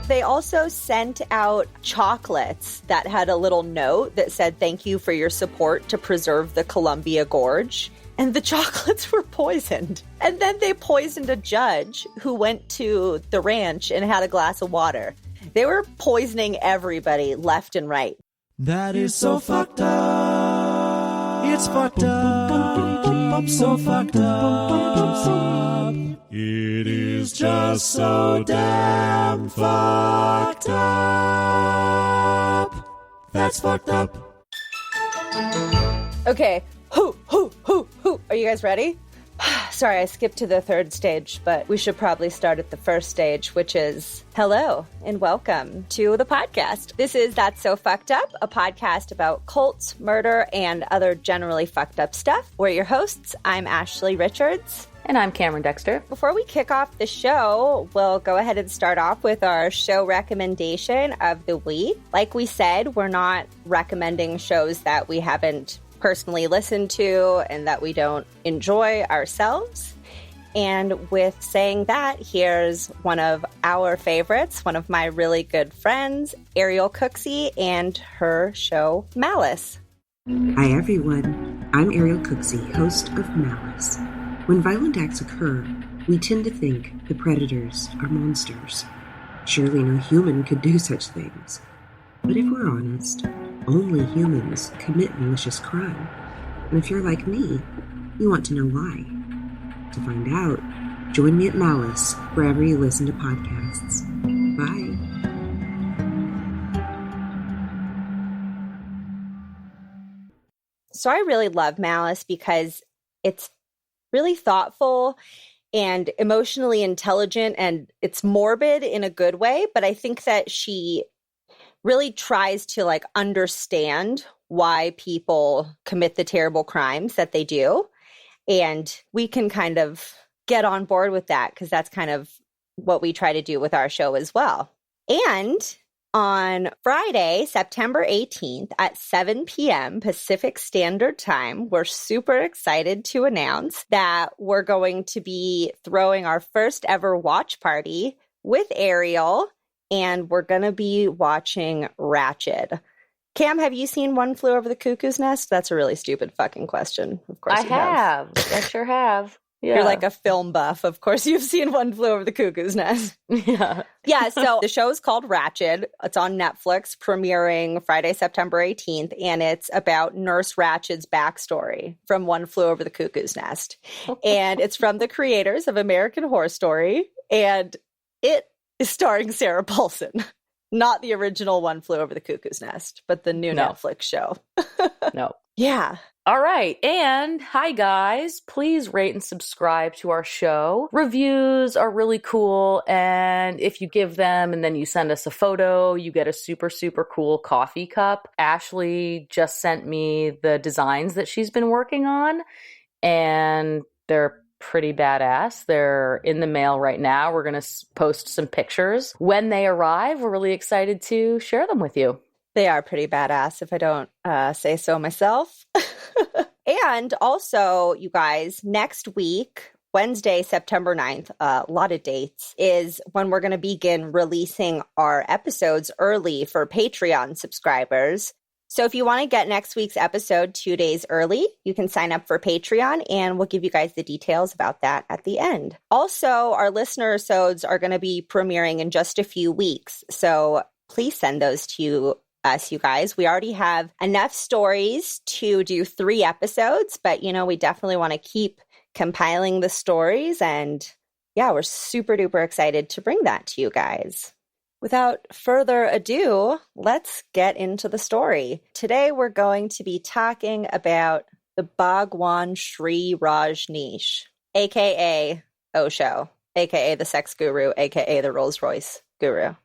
They also sent out chocolates that had a little note that said, "Thank you for your support to preserve the Columbia Gorge." And the chocolates were poisoned. And then they poisoned a judge who went to the ranch and had a glass of water. They were poisoning everybody left and right. That is so fucked up. It's fucked up. So fucked up. It is just so damn fucked up. That's fucked up. Okay. Hoo. Are you guys ready? Sorry, I skipped to the third stage, but we should probably start at the first stage, which is hello and welcome to the podcast. This is That's So Fucked Up, a podcast about cults, murder, and other generally fucked up stuff. We're your hosts. I'm Ashley Richards. And I'm Cameron Dexter. Before we kick off the show, we'll go ahead and start off with our show recommendation of the week. Like we said, we're not recommending shows that we haven't personally listened to and that we don't enjoy ourselves. And with saying that, here's one of our favorites, one of my really good friends, Ariel Cooksey, and her show Malice. Hi everyone, I'm Ariel Cooksey, host of Malice. When violent acts occur, we tend to think the predators are monsters. Surely no human could do such things. But if we're honest, only humans commit malicious crime. And if you're like me, you want to know why. To find out, join me at Malice wherever you listen to podcasts. Bye. So I really love Malice because it's really thoughtful and emotionally intelligent, and it's morbid in a good way. But I think that she really tries to understand why people commit the terrible crimes that they do. And we can kind of get on board with that because that's kind of what we try to do with our show as well. And on Friday, September 18th at 7 p.m. Pacific Standard Time, we're super excited to announce that we're going to be throwing our first ever watch party with Ariel, and we're going to be watching Ratched. Cam, have you seen One Flew Over the Cuckoo's Nest? That's a really stupid fucking question. Of course I have. I sure have. Yeah. You're like a film buff. Of course you've seen One Flew Over the Cuckoo's Nest. Yeah. Yeah, so the show is called Ratched. It's on Netflix, premiering Friday, September 18th, and it's about Nurse Ratched's backstory from One Flew Over the Cuckoo's Nest. And it's from the creators of American Horror Story, and it is starring Sarah Paulson. Not the original One Flew Over the Cuckoo's Nest, but the new Netflix show. No. Yeah. All right. And hi, guys. Please rate and subscribe to our show. Reviews are really cool. And if you give them and then you send us a photo, you get a super, super cool coffee cup. Ashley just sent me the designs that she's been working on, and they're pretty badass. They're in the mail right now. We're going to post some pictures. When they arrive, we're really excited to share them with you. They are pretty badass, if I don't say so myself. And also, you guys, next week, Wednesday, September 9th, a lot of dates, is when we're going to begin releasing our episodes early for Patreon subscribers. So if you want to get next week's episode 2 days early, you can sign up for Patreon, and we'll give you guys the details about that at the end. Also, our listener episodes are going to be premiering in just a few weeks, so please send those to us, you guys. We already have enough stories to do 3 episodes, but, we definitely want to keep compiling the stories, and yeah, we're super duper excited to bring that to you guys. Without further ado, let's get into the story. Today, we're going to be talking about the Bhagwan Shree Rajneesh, a.k.a. Osho, a.k.a. the sex guru, a.k.a. the Rolls-Royce guru.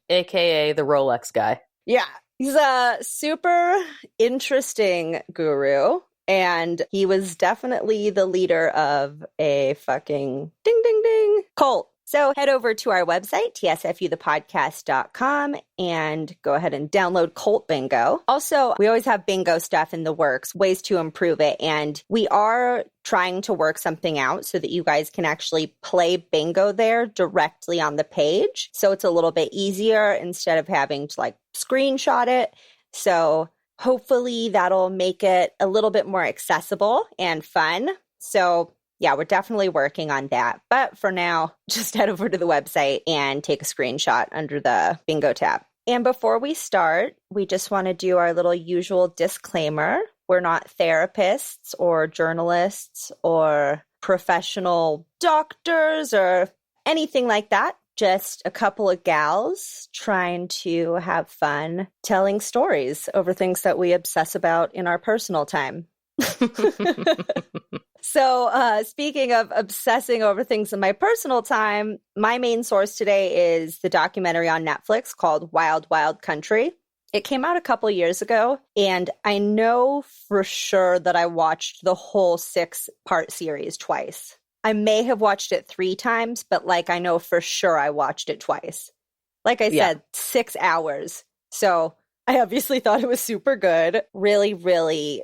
AKA the Rolex guy. Yeah. He's a super interesting guru, and he was definitely the leader of a fucking ding, ding, ding cult. So head over to our website, tsfuthepodcast.com, and go ahead and download Cult Bingo. Also, we always have bingo stuff in the works, ways to improve it. And we are trying to work something out so that you guys can actually play bingo there directly on the page. So it's a little bit easier instead of having to like screenshot it. So hopefully that'll make it a little bit more accessible and fun. So yeah, we're definitely working on that. But for now, just head over to the website and take a screenshot under the bingo tab. And before we start, we just want to do our little usual disclaimer. We're not therapists or journalists or professional doctors or anything like that. Just a couple of gals trying to have fun telling stories over things that we obsess about in our personal time. So speaking of obsessing over things in my personal time, my main source today is the documentary on Netflix called Wild Wild Country. It came out a couple years ago, and I know for sure that I watched the whole 6-part series twice. I may have watched it 3 times, but I know for sure I watched it twice. Like I said, 6 hours. So I obviously thought it was super good. Really, really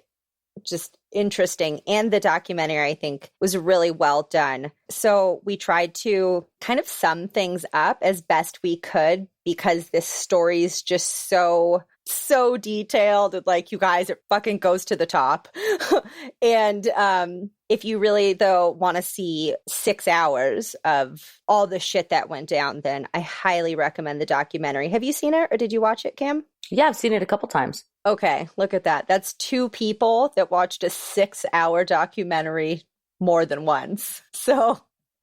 just interesting. And the documentary, I think, was really well done. So we tried to kind of sum things up as best we could because this story is just so detailed. You guys, it fucking goes to the top. And if you really, though, want to see 6 hours of all the shit that went down, then I highly recommend the documentary. Have you seen it or did you watch it, Kim? Yeah, I've seen it a couple times. Okay, look at that. That's 2 people that watched a 6-hour documentary more than once. So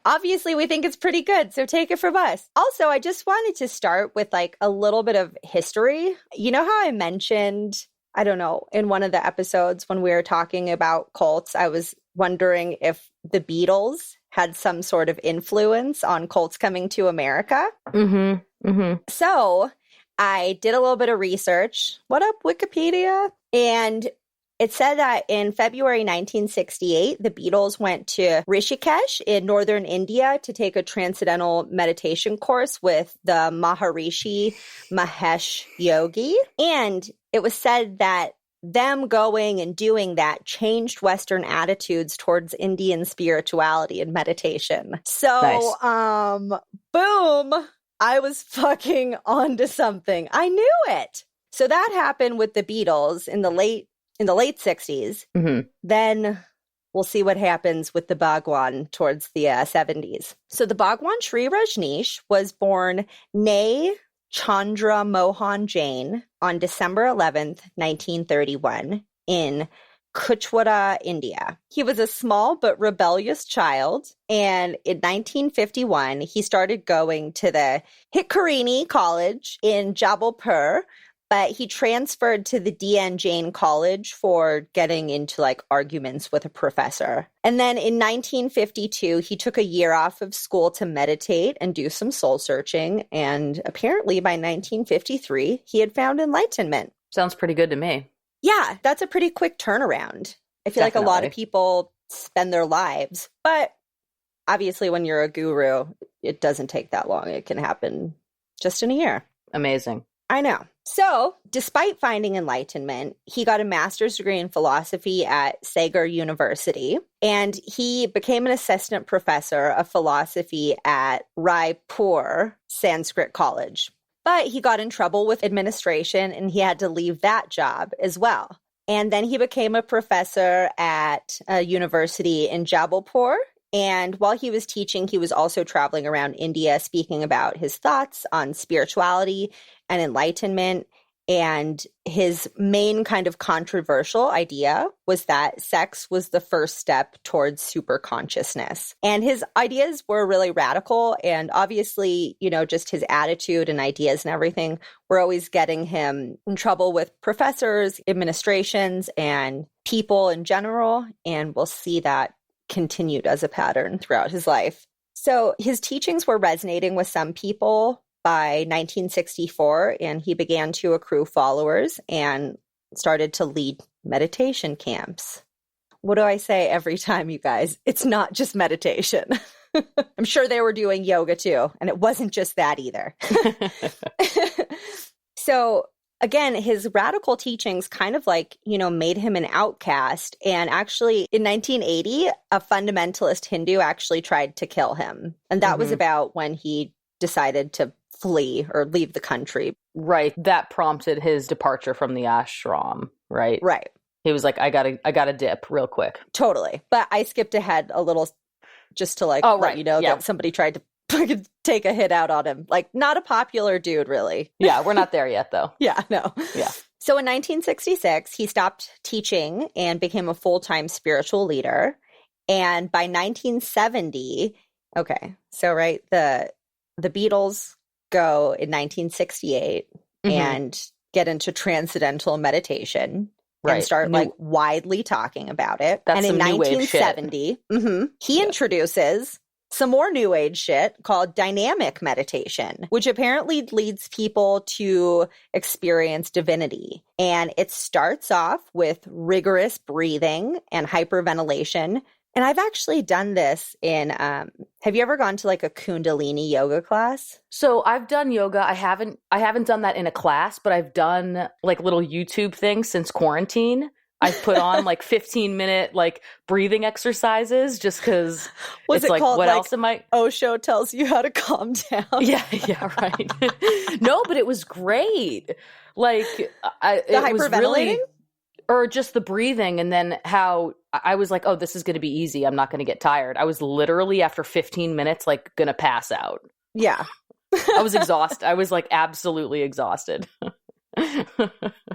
obviously we think it's pretty good. So take it from us. Also, I just wanted to start with a little bit of history. You know how I mentioned, I don't know, in one of the episodes when we were talking about cults, I was wondering if the Beatles had some sort of influence on cults coming to America. Mm-hmm. Mm-hmm. So I did a little bit of research. What up, Wikipedia? And it said that in February 1968, the Beatles went to Rishikesh in northern India to take a transcendental meditation course with the Maharishi Mahesh Yogi. And it was said that them going and doing that changed Western attitudes towards Indian spirituality and meditation. So, nice. Boom. I was fucking onto something. I knew it. So that happened with the Beatles in the late 60s. Mm-hmm. Then we'll see what happens with the Bhagwan towards the 70s. So the Bhagwan Shree Rajneesh was born Nay Chandra Mohan Jain on December 11th, 1931 in Kuchwara, India. He was a small but rebellious child, and in 1951, he started going to the Hikarini College in Jabalpur, but he transferred to the D.N. Jain College for getting into arguments with a professor. And then in 1952, he took a year off of school to meditate and do some soul searching, and apparently by 1953, he had found enlightenment. Sounds pretty good to me. Yeah, that's a pretty quick turnaround. I feel like a lot of people spend their lives, but obviously when you're a guru, it doesn't take that long. It can happen just in a year. Amazing. I know. So, despite finding enlightenment, he got a master's degree in philosophy at Sagar University, and he became an assistant professor of philosophy at Raipur Sanskrit College. But he got in trouble with administration and he had to leave that job as well. And then he became a professor at a university in Jabalpur. And while he was teaching, he was also traveling around India, speaking about his thoughts on spirituality and enlightenment. And his main kind of controversial idea was that sex was the first step towards super consciousness. And his ideas were really radical. And obviously, just his attitude and ideas and everything were always getting him in trouble with professors, administrations, and people in general. And we'll see that continued as a pattern throughout his life. So his teachings were resonating with some people by 1964, and he began to accrue followers and started to lead meditation camps. What do I say every time, you guys? It's not just meditation. I'm sure they were doing yoga too. And it wasn't just that either. So again, his radical teachings kind of like, made him an outcast. And actually in 1980, a fundamentalist Hindu actually tried to kill him. And that was about when he decided to flee or leave the country. Right. That prompted his departure from the ashram, right? Right. He was like, I gotta dip real quick. Totally. But I skipped ahead a little just to let you know that somebody tried to take a hit out on him. Like, not a popular dude, really. Yeah, we're not there yet, though. Yeah, no. Yeah. So in 1966, he stopped teaching and became a full-time spiritual leader. And by 1970, the Beatles go in 1968 and get into transcendental meditation. Right. And start widely talking about it. That's and in 1970, he introduces some more new age shit called dynamic meditation, which apparently leads people to experience divinity. And it starts off with rigorous breathing and hyperventilation. And I've actually done this in, have you ever gone to like a Kundalini yoga class? So I've done yoga. I haven't done that in a class, but I've done like little YouTube things since quarantine. I've put on like 15-minute like breathing exercises just because it's like, what else am I? Osho tells you how to calm down. Yeah, right. No, but it was great. Like the hyperventilating? Or just the breathing, and then how I was like, oh, this is going to be easy. I'm not going to get tired. I was literally, after 15 minutes, like going to pass out. Yeah. I was exhausted. I was like absolutely exhausted.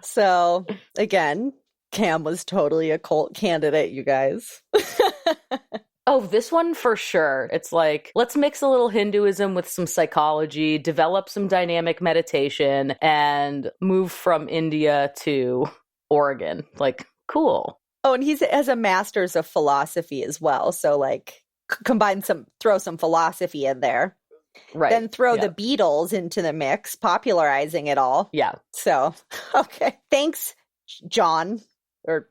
So, again, Cam was totally a cult candidate, you guys. Oh, this one for sure. It's like, let's mix a little Hinduism with some psychology, develop some dynamic meditation, and move from India to Oregon. Like, cool. Oh, and he has a master's of philosophy as well. So like throw some philosophy in there. Right. Then throw the Beatles into the mix, popularizing it all. Yeah. So, okay. Thanks, John. Or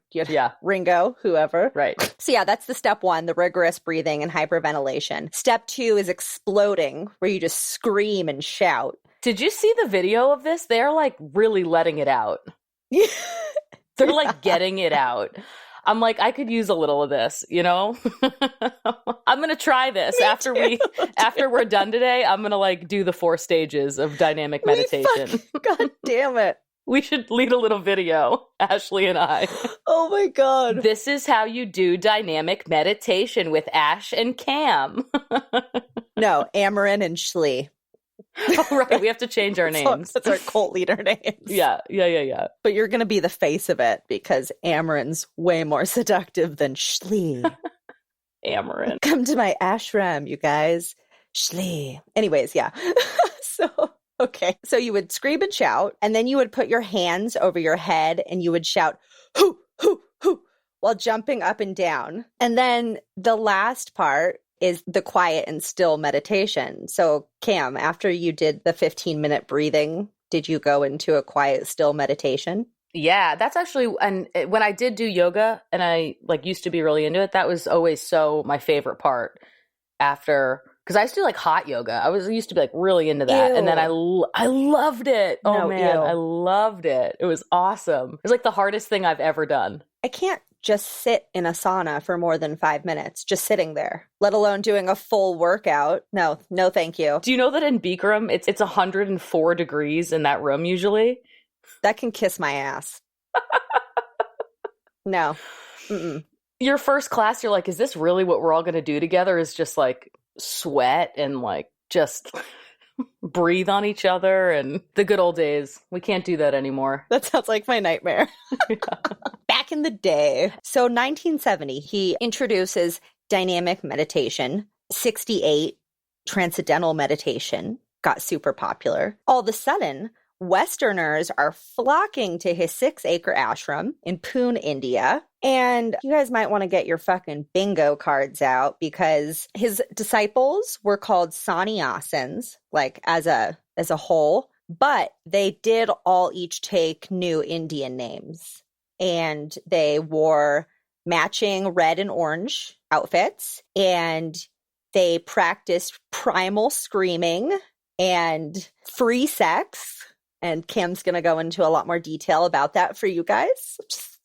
Ringo, whoever. Right. So that's the step one, the rigorous breathing and hyperventilation. Step two is exploding, where you just scream and shout. Did you see the video of this? They're like really letting it out. They're like getting it out. I'm like, I could use a little of this, I'm going to try this after we're done today. I'm going to like do the 4 stages of dynamic meditation. God damn it. We should lead a little video, Ashley and I. Oh my God. This is how you do dynamic meditation with Ash and Cam. No, Amarin and Shlee. Oh, right. We have to change our names. That's our cult leader names. Yeah. But you're going to be the face of it because Amarin's way more seductive than Shlee. Amarin. Come to my ashram, you guys. Shlee. Anyways, yeah. Okay. So you would scream and shout, and then you would put your hands over your head and you would shout, hoo, hoo, hoo, while jumping up and down. And then the last part is the quiet and still meditation. So Cam, after you did the 15-minute breathing, did you go into a quiet, still meditation? Yeah, that's actually, and when I did do yoga and I like used to be really into it, that was always so my favorite part after, because I used to do like hot yoga. I used to be like really into that. Ew. And then I loved it. Oh man, I loved it. It was awesome. It was like the hardest thing I've ever done. I can't just sit in a sauna for more than 5 minutes, just sitting there, let alone doing a full workout. No, thank you. Do you know that in Bikram, it's 104 degrees in that room usually? That can kiss my ass. No. Mm-mm. Your first class, you're like, is this really what we're all going to do together? Is just like sweat and like just breathe on each other and the good old days. We can't do that anymore. That sounds like my nightmare. Back in the day. So 1970, he introduces dynamic meditation. 68, transcendental meditation got super popular. All of a sudden, Westerners are flocking to his 6-acre ashram in Pune, India. And you guys might want to get your fucking bingo cards out because his disciples were called sannyasins, like as a whole, but they did all each take new Indian names. And they wore matching red and orange outfits. And They practiced primal screaming and free sex. And Cam's going to go into a lot more detail about that for you guys. Just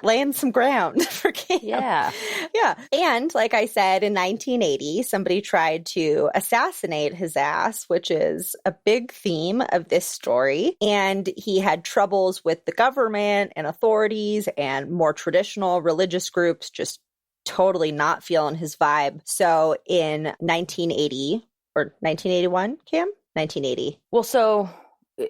laying some ground for Cam. Yeah. Yeah. And like I said, in 1980, somebody tried to assassinate his ass, which is a big theme of this story. And he had troubles with the government and authorities and more traditional religious groups, just totally not feeling his vibe. So in 1980 or 1981, Cam? 1980. Well, so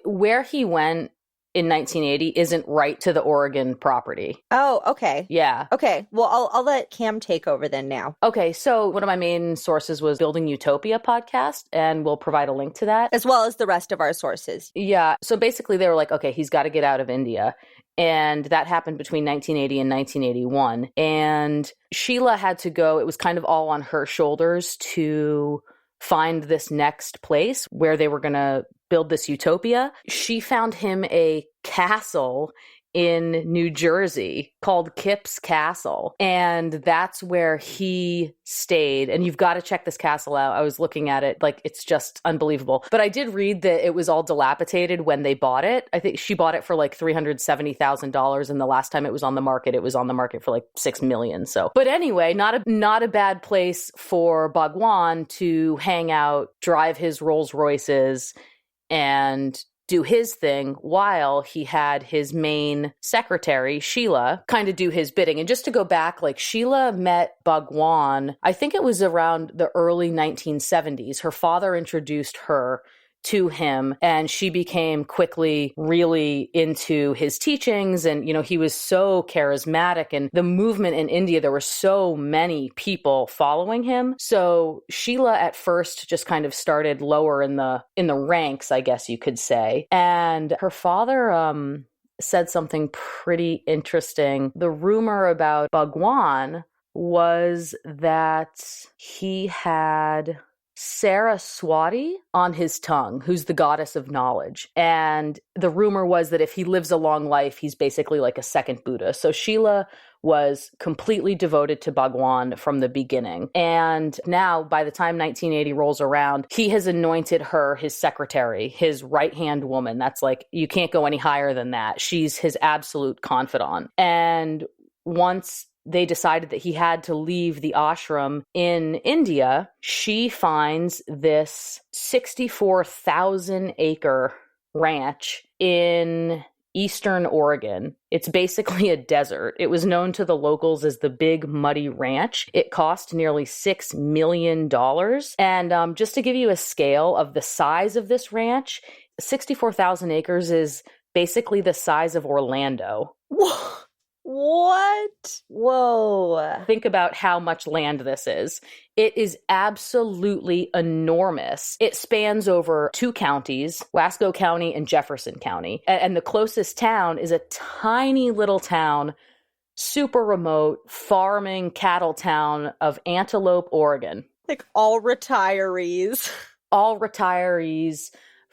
where he went in 1980 isn't right to the Oregon property. Oh, okay. Yeah. Okay. Well, I'll let Cam take over then now. Okay. So one of my main sources was Building Utopia podcast, and we'll provide a link to that. As well as the rest of our sources. Yeah. So basically they were like, okay, he's got to get out of India. And that happened between 1980 and 1981. And Sheila had to go, it was kind of all on her shoulders to find this next place where they were going to build this utopia. She found him a castle in New Jersey called Kip's Castle. And that's where he stayed. And you've got to check this castle out. I was looking at it, like, it's just unbelievable. But I did read that it was all dilapidated when they bought it. I think she bought it for like $370,000. And the last time it was on the market for like $6 million. So, but anyway, not a bad place for Bhagwan to hang out, drive his Rolls-Royces, and do his thing while he had his main secretary, Sheila, kind of do his bidding. And just to go back, like, Sheila met Bhagwan, I think it was around the early 1970s. Her father introduced her to him, and she became quickly really into his teachings. And, you know, he was so charismatic, and the movement in India, there were so many people following him. So Sheila at first just kind of started lower in the ranks, I guess you could say. And her father said something pretty interesting. The rumor about Bhagwan was that he had Saraswati on his tongue, who's the goddess of knowledge. And the rumor was that if he lives a long life, he's basically like a second Buddha. So Sheila was completely devoted to Bhagwan from the beginning. And now, by the time 1980 rolls around, he has anointed her his secretary, his right-hand woman. That's like, you can't go any higher than that. She's his absolute confidant. And once they decided that he had to leave the ashram in India, she finds this 64,000 acre ranch in eastern Oregon. It's basically a desert. It was known to the locals as the Big Muddy Ranch. It cost nearly $6 million. And just to give you a scale of the size of this ranch, 64,000 acres is basically the size of Orlando. What? Whoa. Think about how much land this is. It is absolutely enormous. It spans over 2 counties, Wasco County and Jefferson County. And the closest town is a tiny little town, super remote, farming cattle town of Antelope, Oregon. Like all retirees. All retirees.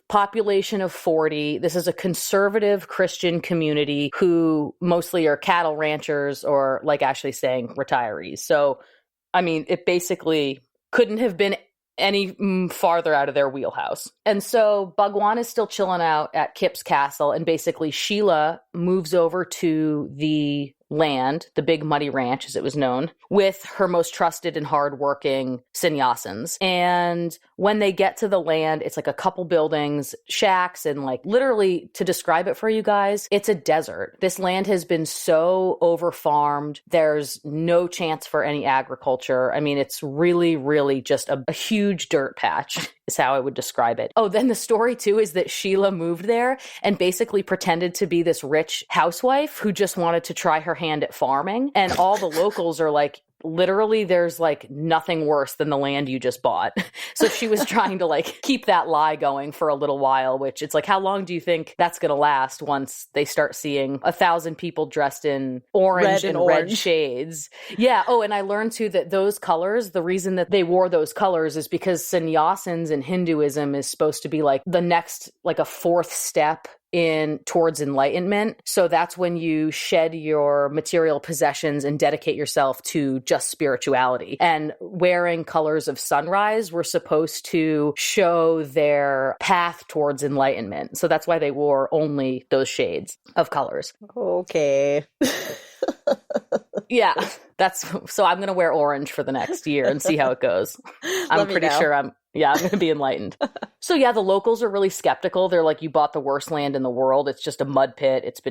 Population of 40. This is a conservative Christian community who mostly are cattle ranchers, or, like Ashley's saying, retirees. So, I mean, it basically couldn't have been any farther out of their wheelhouse. And so Bhagwan is still chilling out at Kip's Castle, and basically Sheila moves over to the land, the Big Muddy Ranch as it was known, with her most trusted and hardworking sannyasins. And when they get to the land, it's like a couple buildings, shacks, and like literally, to describe it for you guys, it's a desert. This land has been so over-farmed. There's no chance for any agriculture. I mean, it's really, really just a huge dirt patch is how I would describe it. Oh, then the story too is that Sheila moved there and basically pretended to be this rich housewife who just wanted to try her hand at farming. And all the locals are like, literally, there's like nothing worse than the land you just bought. So she was trying to like keep that lie going for a little while, which it's like, how long do you think that's going to last once they start seeing 1,000 people dressed in orange and red shades? Yeah. Oh, and I learned too that those colors, the reason that they wore those colors is because sannyasins in Hinduism is supposed to be like the next, like a 4th step towards enlightenment. So that's when you shed your material possessions and dedicate yourself to just spirituality. And wearing colors of sunrise were supposed to show their path towards enlightenment. So that's why they wore only those shades of colors. Okay. Yeah, so I'm going to wear orange for the next year and see how it goes. I'm pretty sure I'm going to be enlightened. So yeah, the locals are really skeptical. They're like, you bought the worst land in the world. It's just a mud pit. It's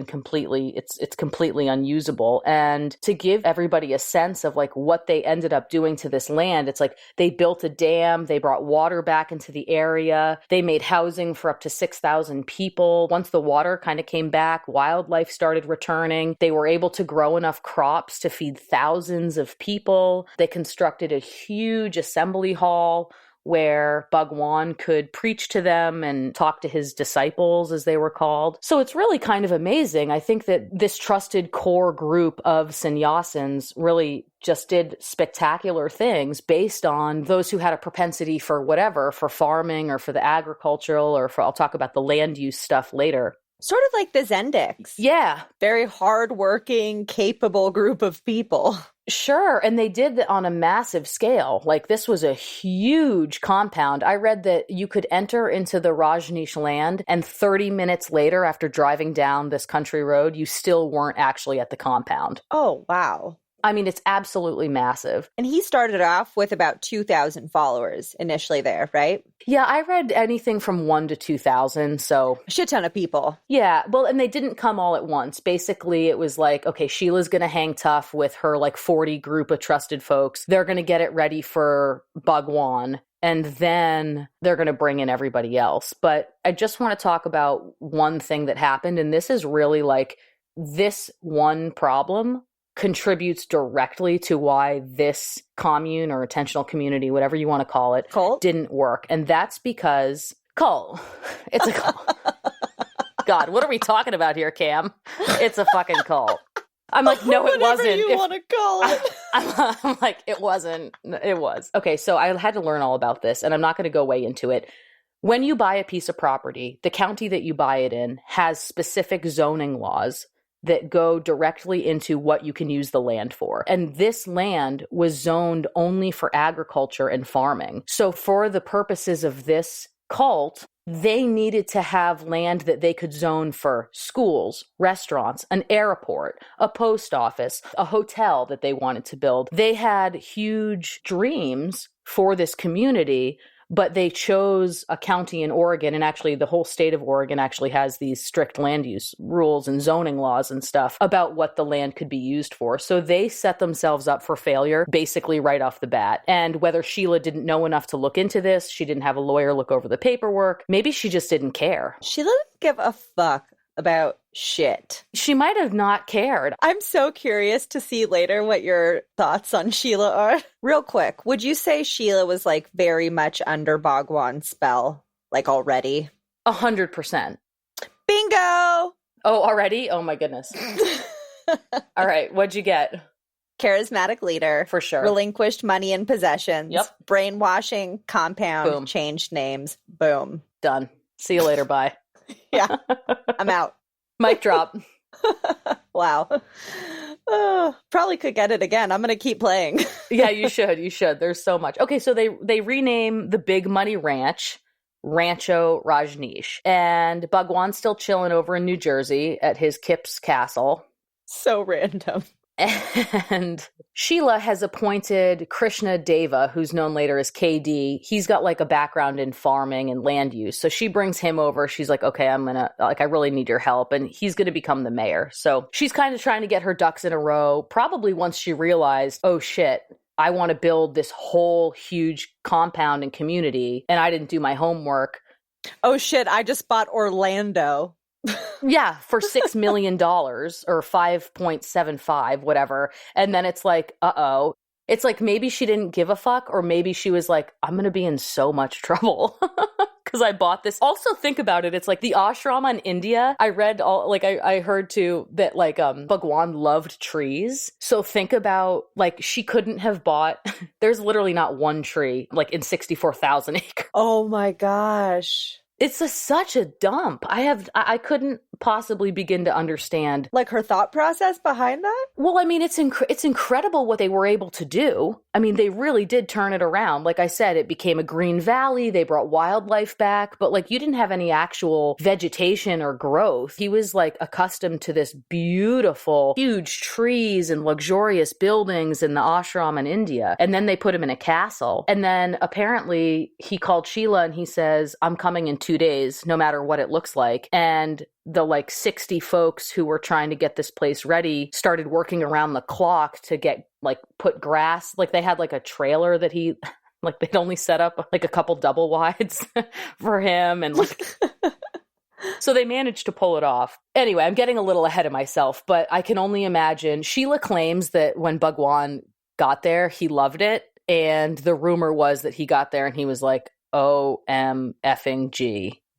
completely unusable. And to give everybody a sense of like what they ended up doing to this land, it's like they built a dam. They brought water back into the area. They made housing for up to 6,000 people. Once the water kind of came back, wildlife started returning. They were able to grow enough crops to feed thousands of people. They constructed a huge assembly hall where Bhagwan could preach to them and talk to his disciples, as they were called. So it's really kind of amazing. I think that this trusted core group of sannyasins really just did spectacular things based on those who had a propensity for whatever, for farming or for the agricultural or I'll talk about the land use stuff later. Sort of like the Zendiks. Yeah. Very hardworking, capable group of people. Sure. And they did that on a massive scale. Like this was a huge compound. I read that you could enter into the Rajneesh land and 30 minutes later, after driving down this country road, you still weren't actually at the compound. Oh, wow. I mean, it's absolutely massive. And he started off with about 2,000 followers initially there, right? Yeah, I read anything from 1 to 2,000, so... A shit ton of people. Yeah, well, and they didn't come all at once. Basically, it was like, okay, Sheila's going to hang tough with her, like, 40 group of trusted folks. They're going to get it ready for Bhagwan, and then they're going to bring in everybody else. But I just want to talk about one thing that happened, and this is really, like, this one problem contributes directly to why this commune or attentional community, whatever you want to call it, cult? Didn't work. And that's because cult. It's a cult. God, what are we talking about here, Cam? It's a fucking cult. I'm like, no, it wasn't. Whatever you want to call it. I'm like, it wasn't. It was. Okay, so I had to learn all about this, and I'm not going to go way into it. When you buy a piece of property, the county that you buy it in has specific zoning laws that go directly into what you can use the land for. And this land was zoned only for agriculture and farming. So for the purposes of this cult, they needed to have land that they could zone for schools, restaurants, an airport, a post office, a hotel that they wanted to build. They had huge dreams for this community, but they chose a county in Oregon, and actually the whole state of Oregon actually has these strict land use rules and zoning laws and stuff about what the land could be used for. So they set themselves up for failure basically right off the bat. And whether Sheila didn't know enough to look into this, she didn't have a lawyer look over the paperwork, maybe she just didn't care. Sheila didn't give a fuck about shit. She might have not cared. I'm so curious to see later what your thoughts on Sheila are. Real quick, would you say Sheila was like very much under Bhagwan's spell, like already? 100%. Bingo! Oh, already? Oh my goodness. All right, what'd you get? Charismatic leader. For sure. Relinquished money and possessions. Yep. Brainwashing, compound, Boom. Changed names. Boom. Done. See you later, bye. Yeah, I'm out. Mic drop. Wow. Probably could get it again. I'm going to keep playing. Yeah, you should. You should. There's so much. Okay, so they rename the Big Money Ranch Rancho Rajneesh. And Bhagwan's still chilling over in New Jersey at his Kip's castle. So random. And Sheila has appointed Krishna Deva, who's known later as KD. He's got like a background in farming and land use. So she brings him over. She's like, okay, I really need your help. And he's going to become the mayor. So she's kind of trying to get her ducks in a row. Probably once she realized, oh shit, I want to build this whole huge compound and community. And I didn't do my homework. Oh shit, I just bought Orlando. Yeah, for $6 million or 5.75, whatever. And then it's like, uh-oh. It's like maybe she didn't give a fuck, or maybe she was like, I'm going to be in so much trouble because I bought this. Also, think about it. It's like the ashrama in India. I read I heard too that like Bhagwan loved trees. So think about like she couldn't have bought, there's literally not one tree like in 64,000 acres. Oh my gosh. It's such a dump. I couldn't possibly begin to understand. Like her thought process behind that? Well, I mean, it's incredible what they were able to do. I mean, they really did turn it around. Like I said, it became a green valley. They brought wildlife back, but like you didn't have any actual vegetation or growth. He was like accustomed to this beautiful, huge trees and luxurious buildings in the ashram in India. And then they put him in a castle. And then apparently he called Sheela and he says, I'm coming in 2 days, no matter what it looks like. And the like 60 folks who were trying to get this place ready started working around the clock to get like put grass. Like they had like a trailer that he like they'd only set up like a couple double wides for him and like so they managed to pull it off. Anyway, I'm getting a little ahead of myself, but I can only imagine. Sheela claims that when Bhagwan got there, he loved it. And the rumor was that he got there and he was like, OMFG,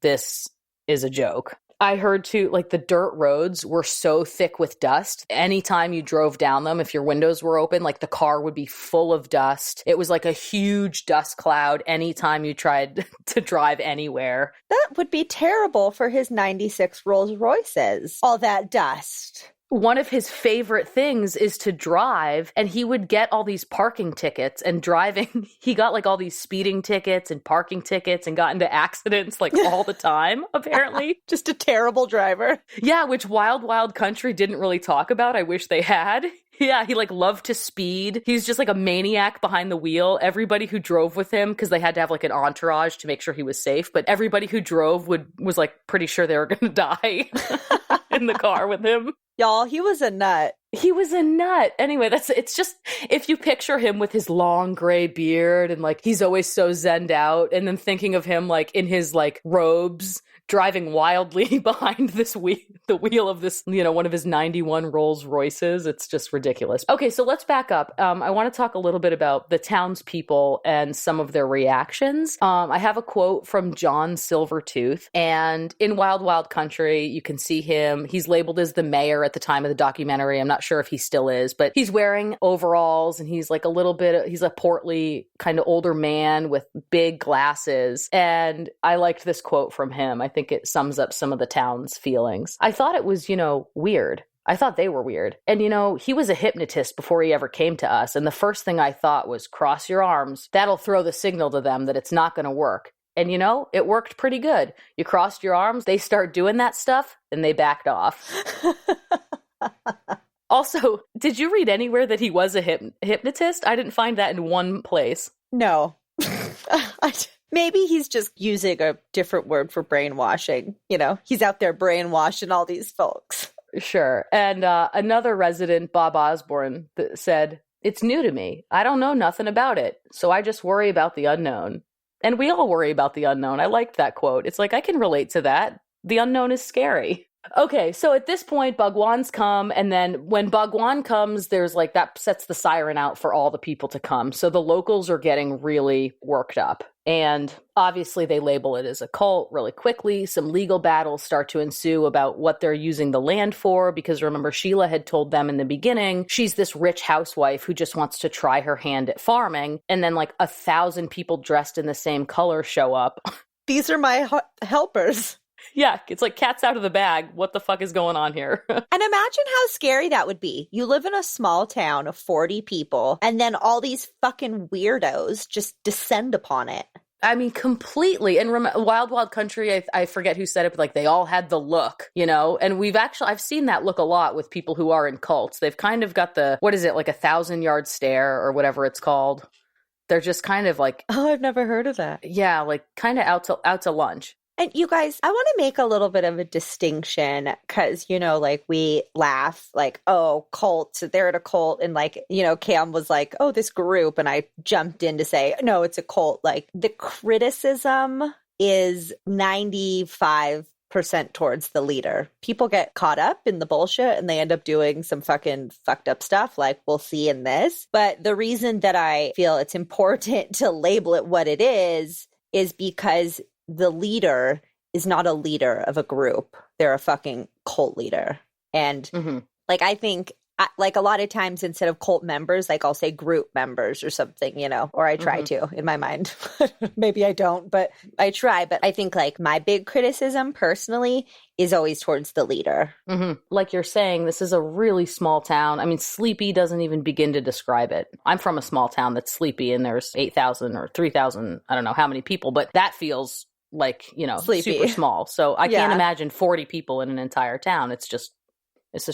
this is a joke. I heard too, like the dirt roads were so thick with dust. Anytime you drove down them, if your windows were open, like the car would be full of dust. It was like a huge dust cloud anytime you tried to drive anywhere. That would be terrible for his 96 Rolls-Royces. All that dust. One of his favorite things is to drive, and he would get all these parking tickets and driving. He got like all these speeding tickets and parking tickets and got into accidents like all the time, apparently. Just a terrible driver. Yeah, which Wild Wild Country didn't really talk about. I wish they had. Yeah, he like loved to speed. He's just like a maniac behind the wheel. Everybody who drove with him, because they had to have like an entourage to make sure he was safe, but everybody who drove was like pretty sure they were going to die in the car with him. Y'all, he was a nut. He was a nut. Anyway, it's just, if you picture him with his long gray beard and like, he's always so zenned out, and then thinking of him like in his like robes, driving wildly behind the wheel of this, one of his 91 Rolls-Royces. It's just ridiculous. Okay, so let's back up. I want to talk a little bit about the townspeople and some of their reactions. I have a quote from John Silvertooth, and in Wild Wild Country, you can see him. He's labeled as the mayor at the time of the documentary. I'm not sure if he still is, but he's wearing overalls, and he's like he's a portly kind of older man with big glasses. And I liked this quote from him. I think it sums up some of the town's feelings. I thought it was, weird. I thought they were weird. And, he was a hypnotist before he ever came to us. And the first thing I thought was, cross your arms. That'll throw the signal to them that it's not going to work. And, it worked pretty good. You crossed your arms, they start doing that stuff, and they backed off. Also, did you read anywhere that he was a hypnotist? I didn't find that in one place. No. Maybe he's just using a different word for brainwashing. He's out there brainwashing all these folks. Sure. And another resident, Bob Osborne, said, it's new to me. I don't know nothing about it. So I just worry about the unknown. And we all worry about the unknown. I liked that quote. It's like, I can relate to that. The unknown is scary. Okay, so at this point, Bhagwan's come, and then when Bhagwan comes, there's like, that sets the siren out for all the people to come. So the locals are getting really worked up. And obviously they label it as a cult really quickly. Some legal battles start to ensue about what they're using the land for, because remember, Sheela had told them in the beginning, she's this rich housewife who just wants to try her hand at farming. And then like 1,000 people dressed in the same color show up. These are my helpers. Yeah, it's like cats out of the bag. What the fuck is going on here? And imagine how scary that would be. You live in a small town of 40 people, and then all these fucking weirdos just descend upon it. I mean, completely. And Wild Wild Country, I forget who said it, but like they all had the look, and I've seen that look a lot with people who are in cults. They've kind of got the, what is it, like 1,000-yard stare or whatever it's called. They're just kind of like, oh, I've never heard of that. Yeah, like kind of out to lunch. And you guys, I want to make a little bit of a distinction because, like we laugh like, oh, cults, they're at a cult. And like, Cam was like, oh, this group. And I jumped in to say, no, it's a cult. Like the criticism is 95% towards the leader. People get caught up in the bullshit and they end up doing some fucking fucked up stuff like we'll see in this. But the reason that I feel it's important to label it what it is because the leader is not a leader of a group. They're a fucking cult leader. And like, I think like a lot of times instead of cult members, like I'll say group members or something, or I try to in my mind. Maybe I don't, but I try. But I think like my big criticism personally is always towards the leader. Like you're saying, this is a really small town. I mean, sleepy doesn't even begin to describe it. I'm from a small town that's sleepy and there's 8,000 or 3,000, I don't know how many people, but that feels like, sleepy. Super small. So I can't imagine 40 people in an entire town. It's just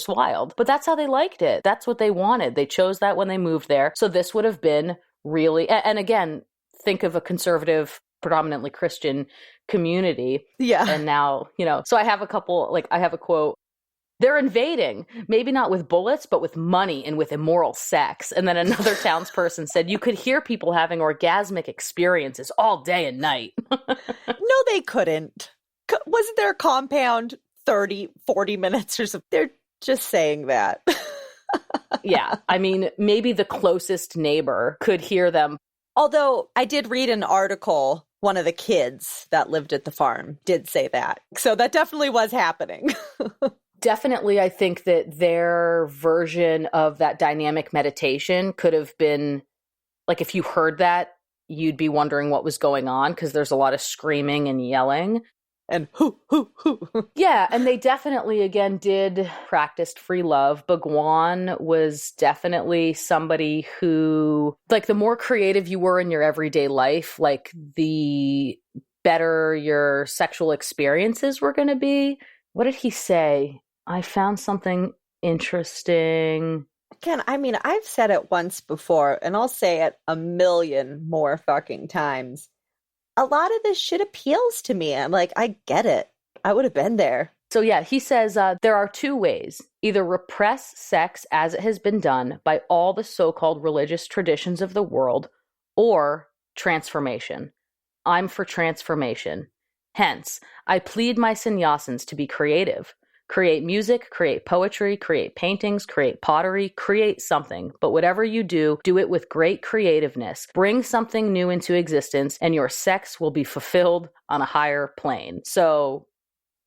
wild. But that's how they liked it. That's what they wanted. They chose that when they moved there. So this would have been really, and again, think of a conservative, predominantly Christian community. Yeah. And now, so I have a quote. They're invading, maybe not with bullets, but with money and with immoral sex. And then another townsperson said, you could hear people having orgasmic experiences all day and night. No, they couldn't. Wasn't their compound 30, 40 minutes or something? They're just saying that. Yeah. I mean, maybe the closest neighbor could hear them. Although I did read an article, one of the kids that lived at the farm did say that. So that definitely was happening. Definitely, I think that their version of that dynamic meditation could have been, like, if you heard that, you'd be wondering what was going on because there's a lot of screaming and yelling. And hoo, hoo, hoo. Yeah, and they definitely, again, practiced free love. Bhagwan was definitely somebody who, like, the more creative you were in your everyday life, like, the better your sexual experiences were going to be. What did he say? I found something interesting. Again, I mean, I've said it once before, and I'll say it a million more fucking times. A lot of this shit appeals to me. I'm like, I get it. I would have been there. So yeah, he says there are two ways. Either repress sex as it has been done by all the so-called religious traditions of the world, or transformation. I'm for transformation. Hence, I plead my sannyasins to be creative. Create music, create poetry, create paintings, create pottery, create something. But whatever you do, do it with great creativeness. Bring something new into existence, and your sex will be fulfilled on a higher plane. So,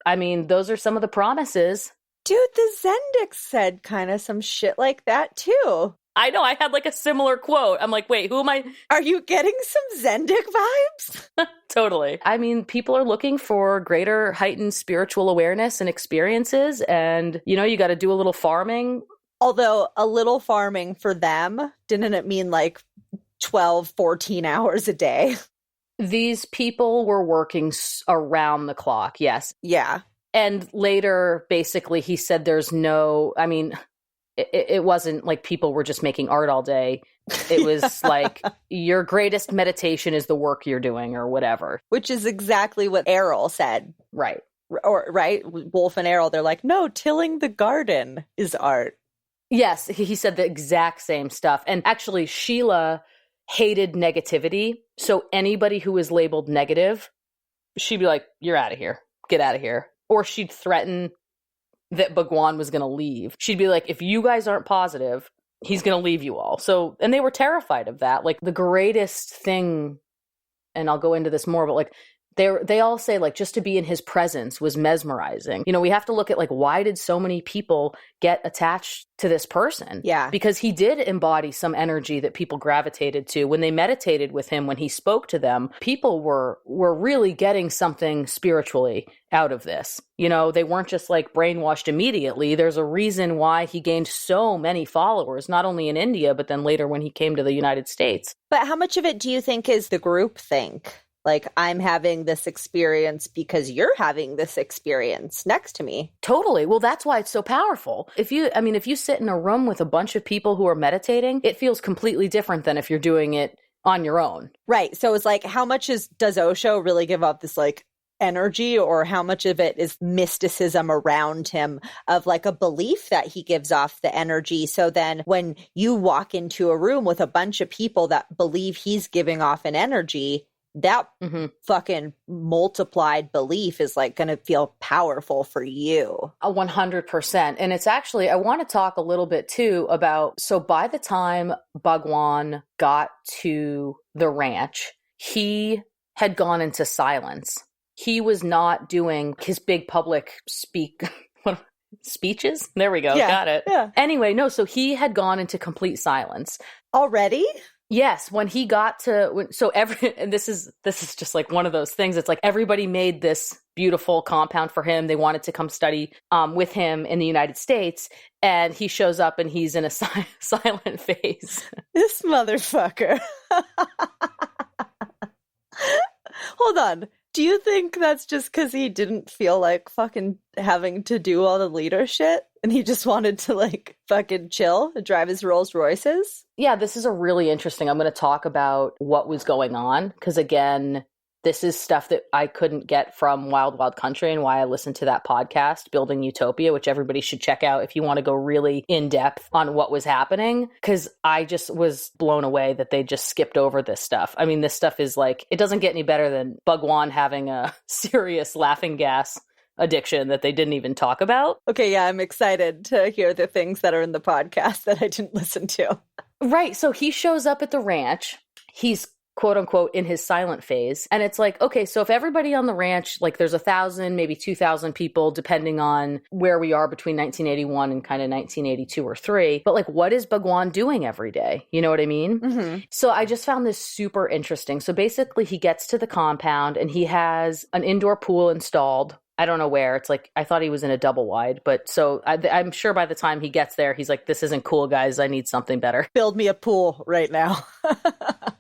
I mean, those are some of the promises. Dude, the Zendik said kind of some shit like that, too. I know, I had like a similar quote. I'm like, wait, who am I? Are you getting some Zendik vibes? Totally. I mean, people are looking for greater heightened spiritual awareness and experiences. And, you got to do a little farming. Although a little farming for them, didn't it mean like 12, 14 hours a day? These people were working around the clock. Yes. Yeah. And later, basically, he said it wasn't like people were just making art all day. It was like your greatest meditation is the work you're doing or whatever. Which is exactly what Errol said. Right. Right? Wolf and Errol, they're like, no, tilling the garden is art. Yes, he said the exact same stuff. And actually, Sheila hated negativity. So anybody who was labeled negative, she'd be like, you're out of here. Get out of here. Or she'd threaten that Bhagwan was going to leave. She'd be like, if you guys aren't positive, he's going to leave you all. So, and they were terrified of that. Like the greatest thing, and I'll go into this more, but like they all say like just to be in his presence was mesmerizing. We have to look at like, why did so many people get attached to this person? Yeah. Because he did embody some energy that people gravitated to. When they meditated with him, when he spoke to them, people were really getting something spiritually out of this. They weren't just like brainwashed immediately. There's a reason why he gained so many followers, not only in India, but then later when he came to the United States. But how much of it do you think is the group think? Like, I'm having this experience because you're having this experience next to me. Totally. Well, that's why it's so powerful. If you sit in a room with a bunch of people who are meditating, it feels completely different than if you're doing it on your own. Right. So it's like, how much does Osho really give up this like energy, or how much of it is mysticism around him of like a belief that he gives off the energy? So then when you walk into a room with a bunch of people that believe he's giving off an energy, that fucking multiplied belief is like going to feel powerful for you. 100%. And it's actually, I want to talk a little bit too about, so by the time Bhagwan got to the ranch, he had gone into silence. He was not doing his big public speak. speeches. There we go. Yeah, Got it. yeah. Anyway, no, so he had gone into complete silence. Already? Yes, when he got to, and this is just like one of those things. It's like everybody made this beautiful compound for him. They wanted to come study with him in the United States, and he shows up and he's in a silent phase. This motherfucker. Hold on. Do you think that's just because he didn't feel like fucking having to do all the leader shit? And he just wanted to like fucking chill and drive his Rolls-Royces? Yeah, this is a really interesting. I'm going to talk about what was going on. Because again, this is stuff that I couldn't get from Wild Wild Country, and why I listened to that podcast, Building Utopia, which everybody should check out if you want to go really in depth on what was happening. Because I just was blown away that they just skipped over this stuff. I mean, this stuff is like, it doesn't get any better than Bhagwan having a serious laughing gas addiction that they didn't even talk about. Okay, yeah, I'm excited to hear the things that are in the podcast that I didn't listen to. Right. So he shows up at the ranch. He's quote unquote in his silent phase. And it's like, okay, so if everybody on the ranch, like there's 1,000, maybe 2,000 people, depending on where we are between 1981 and kind of 1982 or 3. But like, what is Bhagwan doing every day? You know what I mean? Mm-hmm. So I just found this super interesting. So basically he gets to the compound and he has an indoor pool installed. I don't know where. It's like, I thought he was in a double wide, but so I'm sure by the time he gets there, he's like, this isn't cool, guys. I need something better. Build me a pool right now.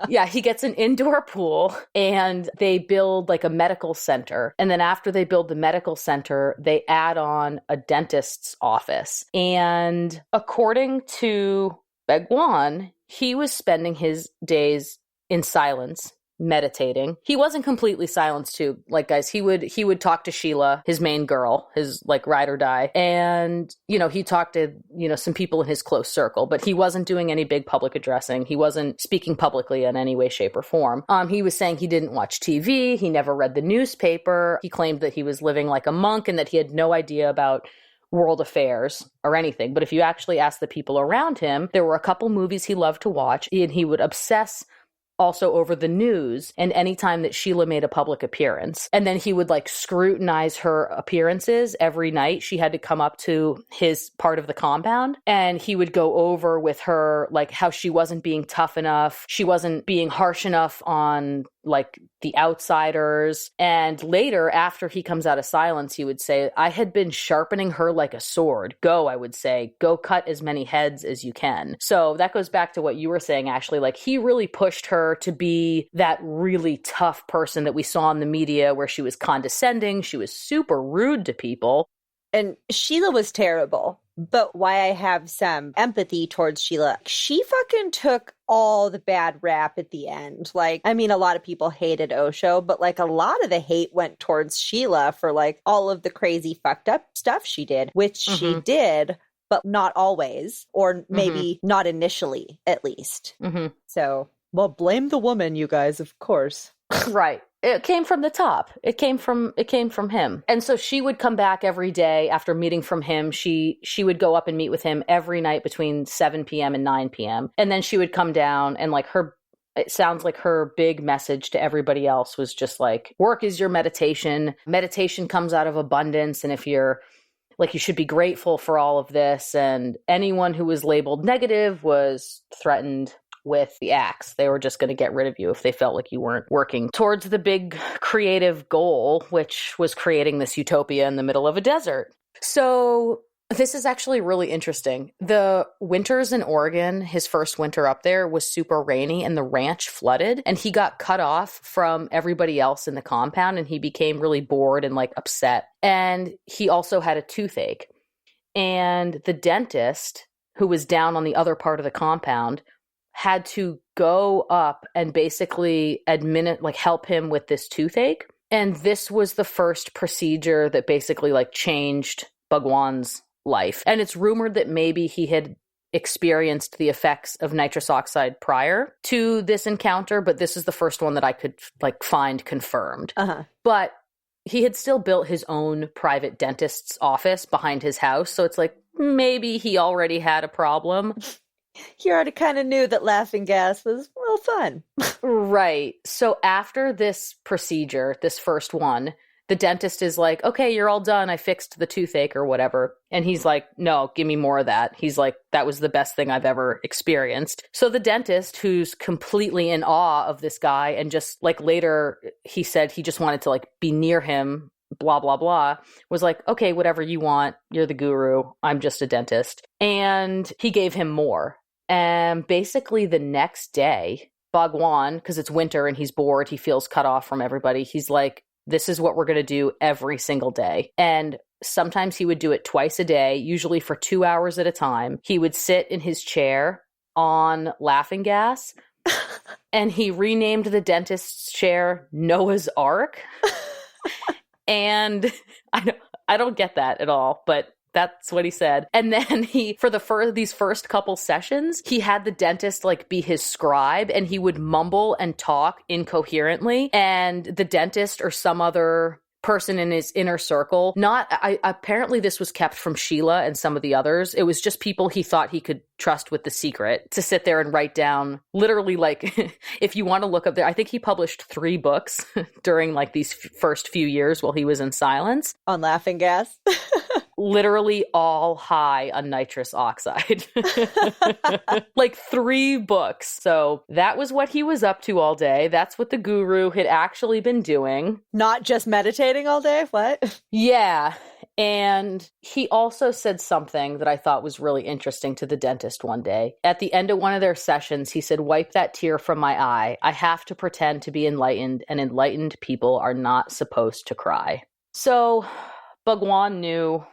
Yeah, he gets an indoor pool and they build like a medical center. And then after they build the medical center, they add on a dentist's office. And according to Bhagwan, he was spending his days in silence, meditating. He wasn't completely silenced too. Like, guys, he would talk to Sheila, his main girl, his like ride or die. And, you know, he talked to, you know, some people in his close circle, but he wasn't doing any big public addressing. He wasn't speaking publicly in any way, shape, or form. He was saying he didn't watch TV. He never read the newspaper. He claimed that he was living like a monk and that he had no idea about world affairs or anything. But if you actually ask the people around him, there were a couple movies he loved to watch, and he would obsess also over the news and anytime that Sheila made a public appearance. And then he would like scrutinize her appearances every night. She had to come up to his part of the compound and he would go over with her like how she wasn't being tough enough. She wasn't being harsh enough on like the outsiders. And later, after he comes out of silence, he would say, I had been sharpening her like a sword. Go, I would say, go cut as many heads as you can. So that goes back to what you were saying, Ashley. Like he really pushed her to be that really tough person that we saw in the media where she was condescending. She was super rude to people. And Sheila was terrible. But why I have some empathy towards Sheila, she fucking took all the bad rap at the end. Like, I mean, a lot of people hated Osho, but like a lot of the hate went towards Sheila for like all of the crazy fucked up stuff she did, which she did, but not always, or maybe not initially, at least. So, well, blame the woman, you guys, of course. Right. It came from the top. It came from him. And so she would come back every day after meeting from him. She would go up and meet with him every night between 7 p.m. and 9 p.m. And then she would come down and like it sounds like her big message to everybody else was just like, work is your meditation. Meditation comes out of abundance. And if you're like, you should be grateful for all of this. And anyone who was labeled negative was threatened with the axe. They were just going to get rid of you if they felt like you weren't working towards the big creative goal, which was creating this utopia in the middle of a desert. So this is actually really interesting. The winters in Oregon, his first winter up there was super rainy and the ranch flooded and he got cut off from everybody else in the compound and he became really bored and like upset. And he also had a toothache. And the dentist, who was down on the other part of the compound, had to go up and basically help him with this toothache. And this was the first procedure that basically like changed Bhagwan's life. And it's rumored that maybe he had experienced the effects of nitrous oxide prior to this encounter, but this is the first one that I could like find confirmed. But he had still built his own private dentist's office behind his house. So it's like, maybe he already had a problem. He already kind of knew that laughing gas was real fun. Right. So after this procedure, this first one, the dentist is like, okay, you're all done. I fixed the toothache or whatever. And he's like, no, give me more of that. He's like, that was the best thing I've ever experienced. So the dentist, who's completely in awe of this guy, and just like later he said he just wanted to like be near him, blah, blah, blah, was like, okay, whatever you want. You're the guru. I'm just a dentist. And he gave him more. And basically the next day, Bhagwan, because it's winter and he's bored, he feels cut off from everybody. He's like, this is what we're going to do every single day. And sometimes he would do it twice a day, usually for 2 hours at a time. He would sit in his chair on laughing gas, and he renamed the dentist's chair Noah's Ark. And I don't get that at all, but that's what he said. And then these first couple sessions, he had the dentist like be his scribe, and he would mumble and talk incoherently. And the dentist or some other person in his inner circle, apparently this was kept from Sheila and some of the others. It was just people he thought he could trust with the secret to sit there and write down literally, like, if you want to look up there, I think he published 3 books during like these first few years while he was in silence. On laughing gas. Literally all high on nitrous oxide. Like 3 books. So that was what he was up to all day. That's what the guru had actually been doing. Not just meditating all day? What? Yeah. And he also said something that I thought was really interesting to the dentist one day. At the end of one of their sessions, he said, wipe that tear from my eye. I have to pretend to be enlightened, and enlightened people are not supposed to cry. So Bhagwan knew,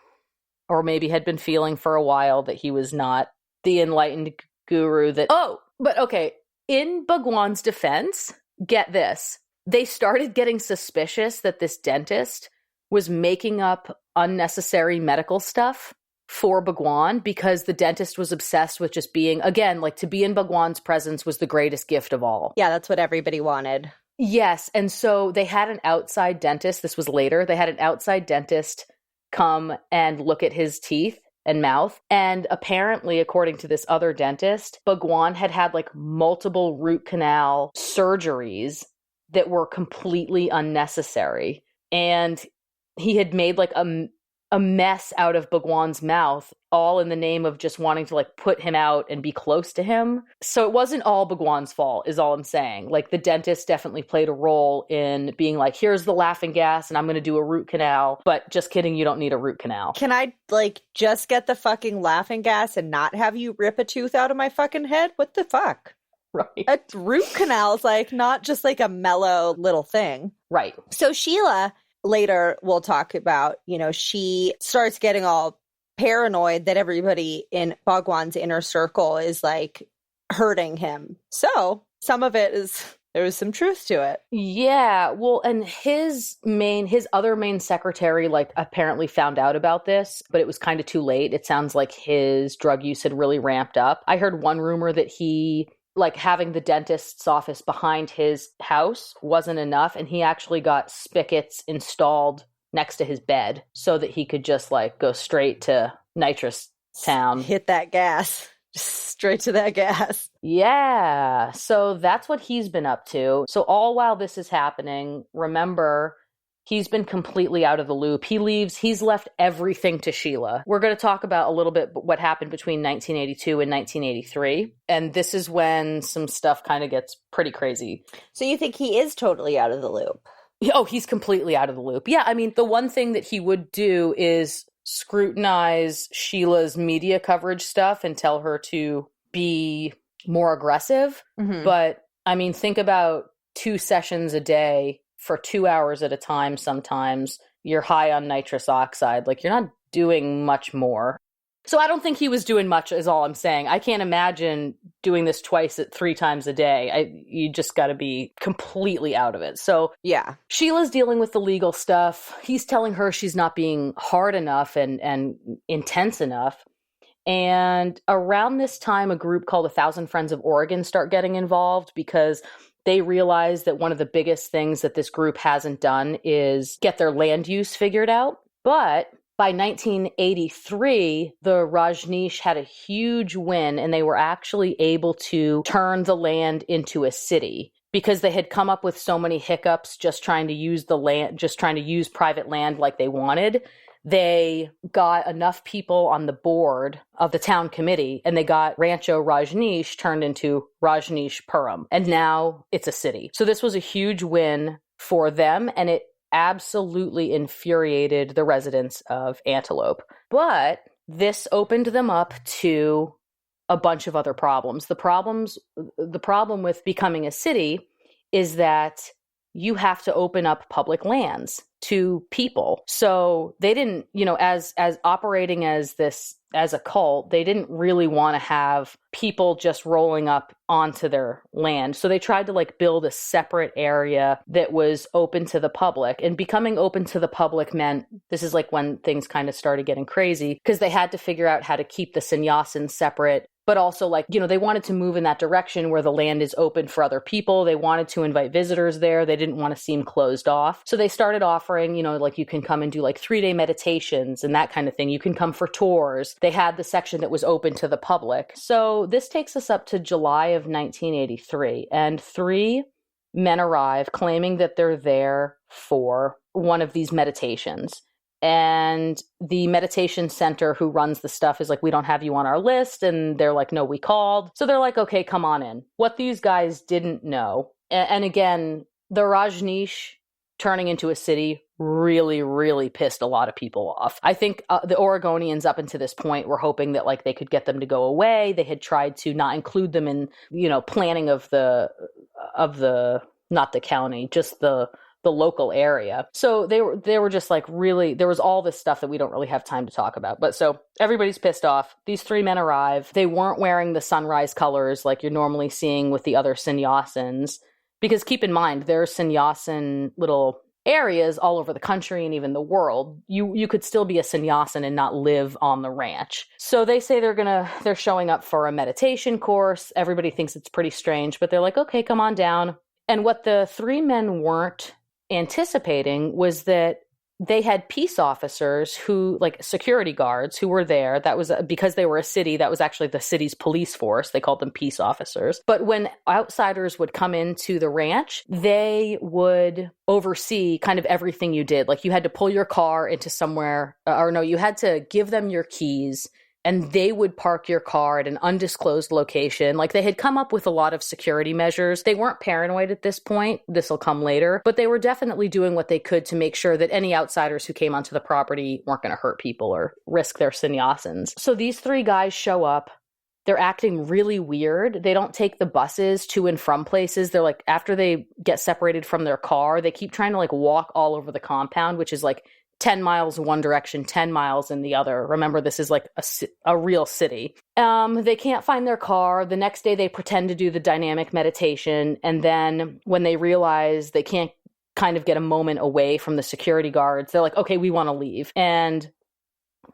or maybe had been feeling for a while, that he was not the enlightened guru that... Oh, but okay. In Bhagwan's defense, get this. They started getting suspicious that this dentist was making up unnecessary medical stuff for Bhagwan, because the dentist was obsessed with just being, again, like, to be in Bhagwan's presence was the greatest gift of all. Yeah, that's what everybody wanted. Yes. And so they had an outside dentist. This was later. They had an outside dentist come and look at his teeth and mouth. And apparently, according to this other dentist, Bhagwan had like multiple root canal surgeries that were completely unnecessary. And he had made like a mess out of Bhagwan's mouth, all in the name of just wanting to like put him out and be close to him. So it wasn't all Bhagwan's fault, is all I'm saying. Like, the dentist definitely played a role in being like, here's the laughing gas and I'm going to do a root canal, but just kidding, you don't need a root canal. Can I like just get the fucking laughing gas and not have you rip a tooth out of my fucking head? What the fuck? Right. A root canal is like not just like a mellow little thing. Right. So Sheila, later we'll talk about, she starts getting all paranoid that everybody in Bhagwan's inner circle is like hurting him. So some of it is, there was some truth to it. Yeah. Well, and his other main secretary, like, apparently found out about this, but it was kind of too late. It sounds like his drug use had really ramped up. I heard one rumor that he, like, having the dentist's office behind his house wasn't enough, and he actually got spigots installed next to his bed so that he could just like go straight to nitrous town. Hit that gas. Just straight to that gas. Yeah. So that's what he's been up to. So all while this is happening, remember, he's been completely out of the loop. He's left everything to Sheila. We're going to talk about a little bit what happened between 1982 and 1983. And this is when some stuff kind of gets pretty crazy. So you think he is totally out of the loop? Oh, he's completely out of the loop. Yeah, I mean, the one thing that he would do is scrutinize Sheila's media coverage stuff and tell her to be more aggressive. Mm-hmm. But, I mean, think about 2 sessions a day for 2 hours at a time sometimes. You're high on nitrous oxide. Like, you're not doing much more. So I don't think he was doing much, is all I'm saying. I can't imagine doing this 3 times a day. You just got to be completely out of it. So yeah, Sheila's dealing with the legal stuff. He's telling her she's not being hard enough and intense enough. And around this time, a group called 1,000 Friends of Oregon start getting involved, because they realize that one of the biggest things that this group hasn't done is get their land use figured out. But by 1983, the Rajneesh had a huge win, and they were actually able to turn the land into a city. because they had come up with so many hiccups just trying to use the land, just trying to use private land like they wanted. They got enough people on the board of the town committee, and they got Rancho Rajneesh turned into Rajneesh-Puram. And now it's a city. So this was a huge win for them, and it absolutely infuriated the residents of Antelope. But this opened them up to a bunch of other problems. The problem with becoming a city is that you have to open up public lands to people. So they didn't, as operating as a cult, they didn't really want to have people just rolling up onto their land. So they tried to build a separate area that was open to the public. And becoming open to the public meant, this is when things kind of started getting crazy, because they had to figure out how to keep the sannyasins separate. But also, they wanted to move in that direction where the land is open for other people. They wanted to invite visitors there. They didn't want to seem closed off. So they started offering, you can come and do 3-day meditations and that kind of thing. You can come for tours. They had the section that was open to the public. So this takes us up to July of 1983. And 3 men arrive claiming that they're there for one of these meditations. And the meditation center who runs the stuff is we don't have you on our list. And they're no, we called. So they're okay, come on in. What these guys didn't know, and again, the Rajneesh turning into a city really, really pissed a lot of people off. I think the Oregonians up until this point were hoping that they could get them to go away. They had tried to not include them in, planning of the not the county, just the local area. So they were just really, there was all this stuff that we don't really have time to talk about. But so everybody's pissed off. These 3 men arrive. They weren't wearing the sunrise colors like you're normally seeing with the other sannyasins. Because keep in mind, there are sannyasin little areas all over the country and even the world. You could still be a sannyasin and not live on the ranch. So they say they're showing up for a meditation course. Everybody thinks it's pretty strange, but they're okay, come on down. And what the 3 men weren't anticipating was that they had peace officers who, security guards who were there. That was because they were a city. That was actually the city's police force. They called them peace officers. But when outsiders would come into the ranch, they would oversee kind of everything you did. You had to pull your car into somewhere, you had to give them your keys. And they would park your car at an undisclosed location. They had come up with a lot of security measures. They weren't paranoid at this point. This will come later. But they were definitely doing what they could to make sure that any outsiders who came onto the property weren't going to hurt people or risk their sannyasins. So these 3 guys show up. They're acting really weird. They don't take the buses to and from places. They're after they get separated from their car, they keep trying to walk all over the compound, which is 10 miles in one direction, 10 miles in the other. Remember, this is a real city. They can't find their car. The next day they pretend to do the dynamic meditation. And then when they realize they can't kind of get a moment away from the security guards, they're okay, we want to leave. And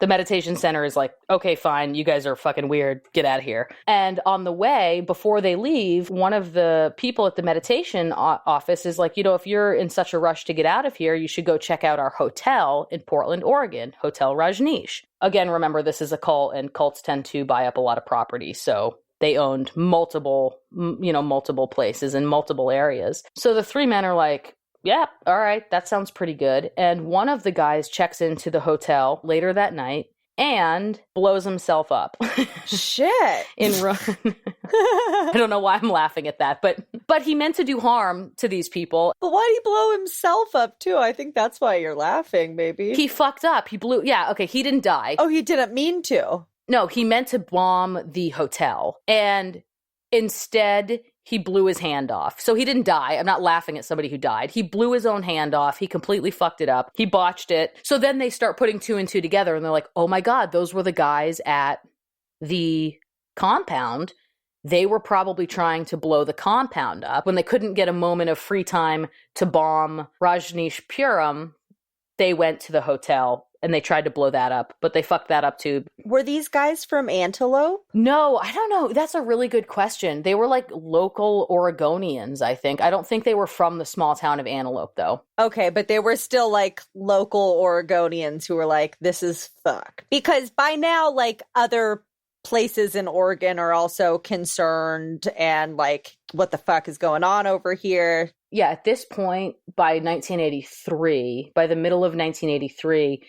the meditation center is okay, fine, you guys are fucking weird, get out of here. And on the way, before they leave, one of the people at the meditation office is if you're in such a rush to get out of here, you should go check out our hotel in Portland, Oregon, Hotel Rajneesh. Again, remember, this is a cult, and cults tend to buy up a lot of property, so they owned multiple places in multiple areas. So the 3 men are yeah, all right, that sounds pretty good. And one of the guys checks into the hotel later that night and blows himself up. Shit. I don't know why I'm laughing at that, but he meant to do harm to these people. But why did he blow himself up too? I think that's why you're laughing, maybe. He fucked up. He didn't die. Oh, he didn't mean to. No, he meant to bomb the hotel. And instead, he blew his hand off. So he didn't die. I'm not laughing at somebody who died. He blew his own hand off. He completely fucked it up. He botched it. So then they start putting 2 and 2 together, and they're oh my God, those were the guys at the compound. They were probably trying to blow the compound up. When they couldn't get a moment of free time to bomb Rajneesh-Puram, they went to the hotel and they tried to blow that up, but they fucked that up too. Were these guys from Antelope? No, I don't know. That's a really good question. They were local Oregonians, I think. I don't think they were from the small town of Antelope, though. Okay, but they were still local Oregonians who were this is fucked. Because by now, other places in Oregon are also concerned and like, what the fuck is going on over here? Yeah, at this point, by the middle of 1983,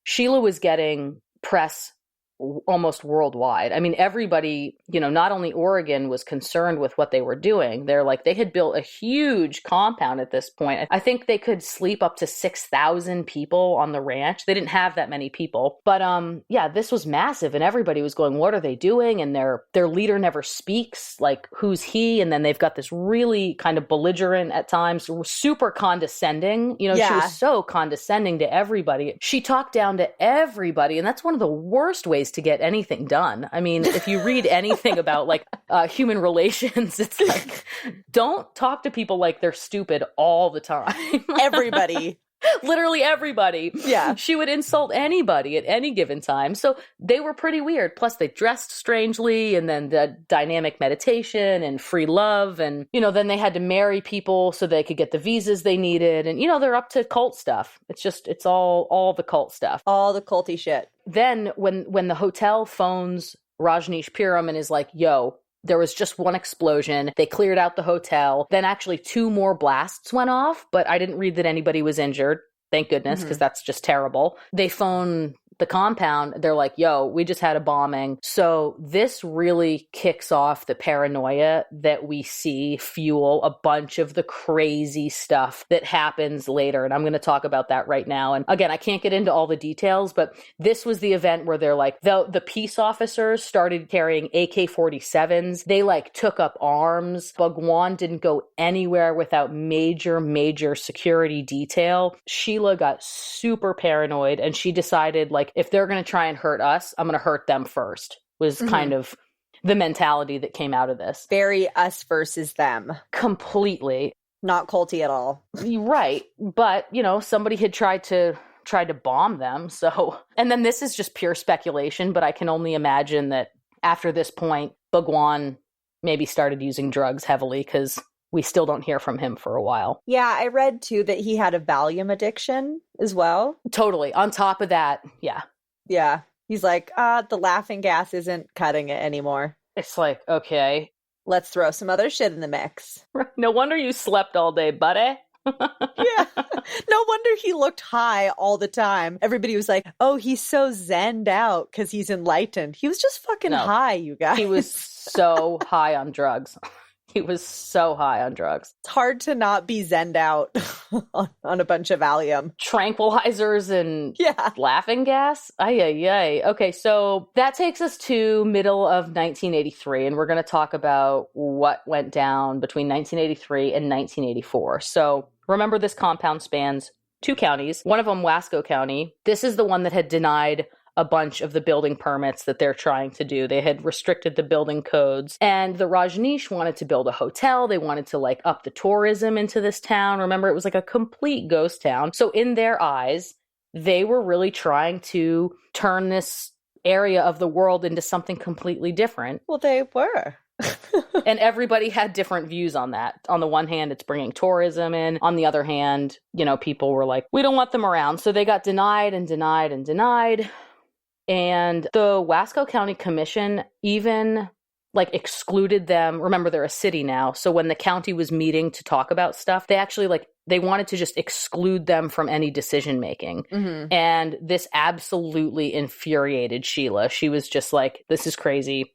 Sheila was getting press almost worldwide. I mean, everybody, not only Oregon was concerned with what they were doing. They're like, they had built a huge compound at this point. I think they could sleep up to 6,000 people on the ranch. They didn't have that many people. But yeah, this was massive. And everybody was going, what are they doing? And their leader never speaks. Like, who's he? And then they've got this really kind of belligerent at times, super condescending. She was so condescending to everybody. She talked down to everybody. And that's one of the worst ways to get anything done. I mean, if you read anything about like human relations, it's like, don't talk to people like they're stupid all the time. Everybody. Literally everybody. Yeah. She would insult anybody at any given time. So they were pretty weird. Plus they dressed strangely, and then the dynamic meditation and free love. And, then they had to marry people so they could get the visas they needed. And, they're up to cult stuff. It's all the cult stuff. All the culty shit. Then when the hotel phones Rajneesh Piram and is like, yo, there was just one explosion. They cleared out the hotel. Then actually 2 more blasts went off, but I didn't read that anybody was injured. Thank goodness, because that's just terrible. They phone the compound. They're like, yo, we just had a bombing. So this really kicks off the paranoia that we see fuel a bunch of the crazy stuff that happens later. And I'm going to talk about that right now. And again, I can't get into all the details, but this was the event where they're like, the peace officers started carrying AK-47s. They like took up arms. Bhagwan didn't go anywhere without major security detail. Sheila got super paranoid, and she decided, like, if they're going to try and hurt us, I'm going to hurt them first, was kind of the mentality that came out of this. Very us versus them. Completely. Not culty at all. Right. But, somebody had tried to bomb them. So, and then this is just pure speculation, but I can only imagine that after this point, Bhagwan maybe started using drugs heavily, because we still don't hear from him for a while. Yeah, I read too that he had a Valium addiction as well. Totally. On top of that, yeah. Yeah. He's like, the laughing gas isn't cutting it anymore. It's like, okay. Let's throw some other shit in the mix. No wonder you slept all day, buddy. Yeah. No wonder he looked high all the time. Everybody was like, oh, he's so zenned out because he's enlightened. He was just fucking high, you guys. He was so high on drugs. He was so high on drugs. It's hard to not be zenned out on a bunch of Valium. Tranquilizers and laughing gas? Ay. Okay, so that takes us to middle of 1983, and we're going to talk about what went down between 1983 and 1984. So remember, this compound spans 2 counties. One of them, Wasco County. This is the one that had denied a bunch of the building permits that they're trying to do. They had restricted the building codes, and the Rajneesh wanted to build a hotel. They wanted to like up the tourism into this town. Remember, it was like a complete ghost town. So in their eyes, they were really trying to turn this area of the world into something completely different. Well, they were. And everybody had different views on that. On the one hand, it's bringing tourism in. On the other hand, people were like, we don't want them around. So they got denied and denied and denied. And the Wasco County Commission even like excluded them. Remember, they're a city now. So when the county was meeting to talk about stuff, they actually they wanted to just exclude them from any decision making. Mm-hmm. And this absolutely infuriated Sheila. She was just like, this is crazy.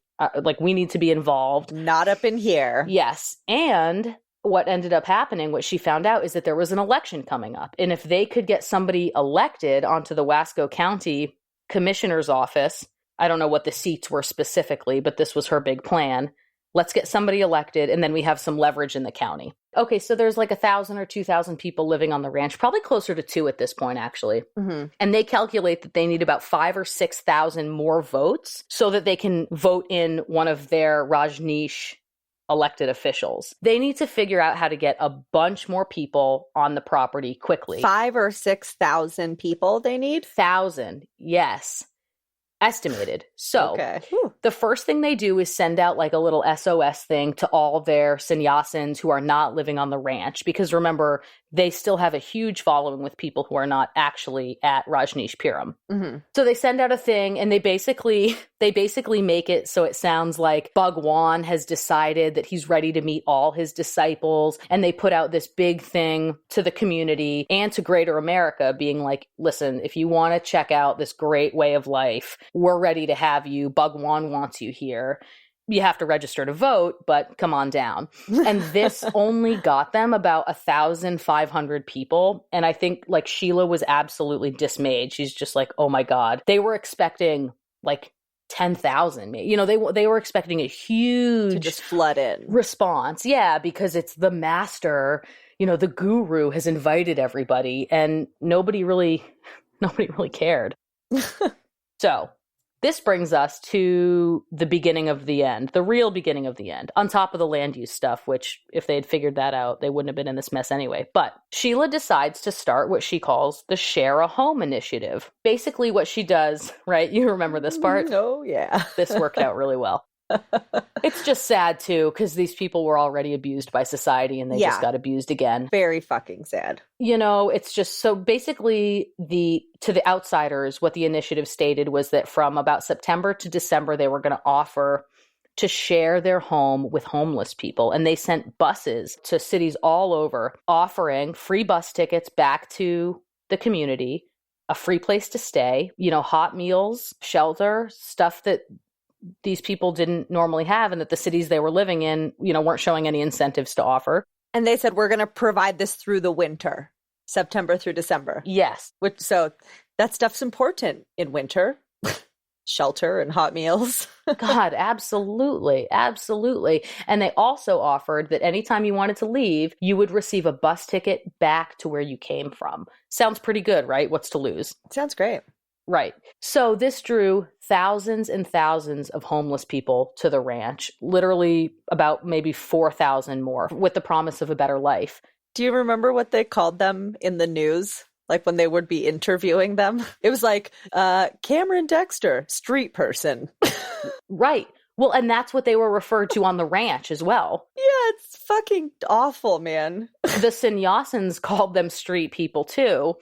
We need to be involved. Not up in here. Yes. And what ended up happening, what she found out, is that there was an election coming up. And if they could get somebody elected onto the Wasco County Commissioner's office, I don't know what the seats were specifically, but this was her big plan. Let's get somebody elected, and then we have some leverage in the county. Okay, so there's like 1,000 or 2,000 people living on the ranch, probably closer to 2 at this point, actually. Mm-hmm. And they calculate that they need about 5,000 or 6,000 more votes so that they can vote in one of their Rajneesh elected officials. They need to figure out how to get a bunch more people on the property quickly. 5,000 or 6,000 people they need? 1,000, yes. Estimated. So the first thing they do is send out like a little SOS thing to all their sannyasins who are not living on the ranch. Because remember, they still have a huge following with people who are not actually at Rajneeshpuram. Mm-hmm. So they send out a thing and they basically make it so it sounds like Bhagwan has decided that he's ready to meet all his disciples. And they put out this big thing to the community and to greater America being like, listen, if you want to check out this great way of life, we're ready to have you. Bhagwan wants you here. You have to register to vote, but come on down. And this only got them about 1,500 people. And I think like Sheila was absolutely dismayed. She's just like, oh my God. They were expecting like 10,000. You know, they were expecting a huge to just flood in response. Yeah, because it's the master, you know, the guru has invited everybody and nobody really cared. So this brings us to the beginning of the end, the real beginning of the end, on top of the land use stuff, which if they had figured that out, they wouldn't have been in this mess anyway. But Sheila decides to start what she calls the Share a Home initiative. Basically what she does, right? You remember this part? Oh, yeah. This worked out really well. It's just sad too, because these people were already abused by society and they just got abused again. Very fucking sad. You know, it's just so basically to the outsiders, what the initiative stated was that from about September to December, they were going to offer to share their home with homeless people. And they sent buses to cities all over offering free bus tickets back to the community, a free place to stay, you know, hot meals, shelter, stuff that these people didn't normally have and that the cities they were living in, you know, weren't showing any incentives to offer. And they said, we're going to provide this through the winter, September through December. Yes. So that stuff's important in winter. Shelter and hot meals. God, absolutely. Absolutely. And they also offered that anytime you wanted to leave, you would receive a bus ticket back to where you came from. Sounds pretty good, right? What's to lose? Sounds great. Right. So this drew thousands and thousands of homeless people to the ranch, literally about maybe 4,000 more, with the promise of a better life. Do you remember what they called them in the news? Like when they would be interviewing them? It was like, Cameron Dexter, street person. Right. Well, and that's what they were referred to on the ranch as well. Yeah, it's fucking awful, man. The sannyasins called them street people too.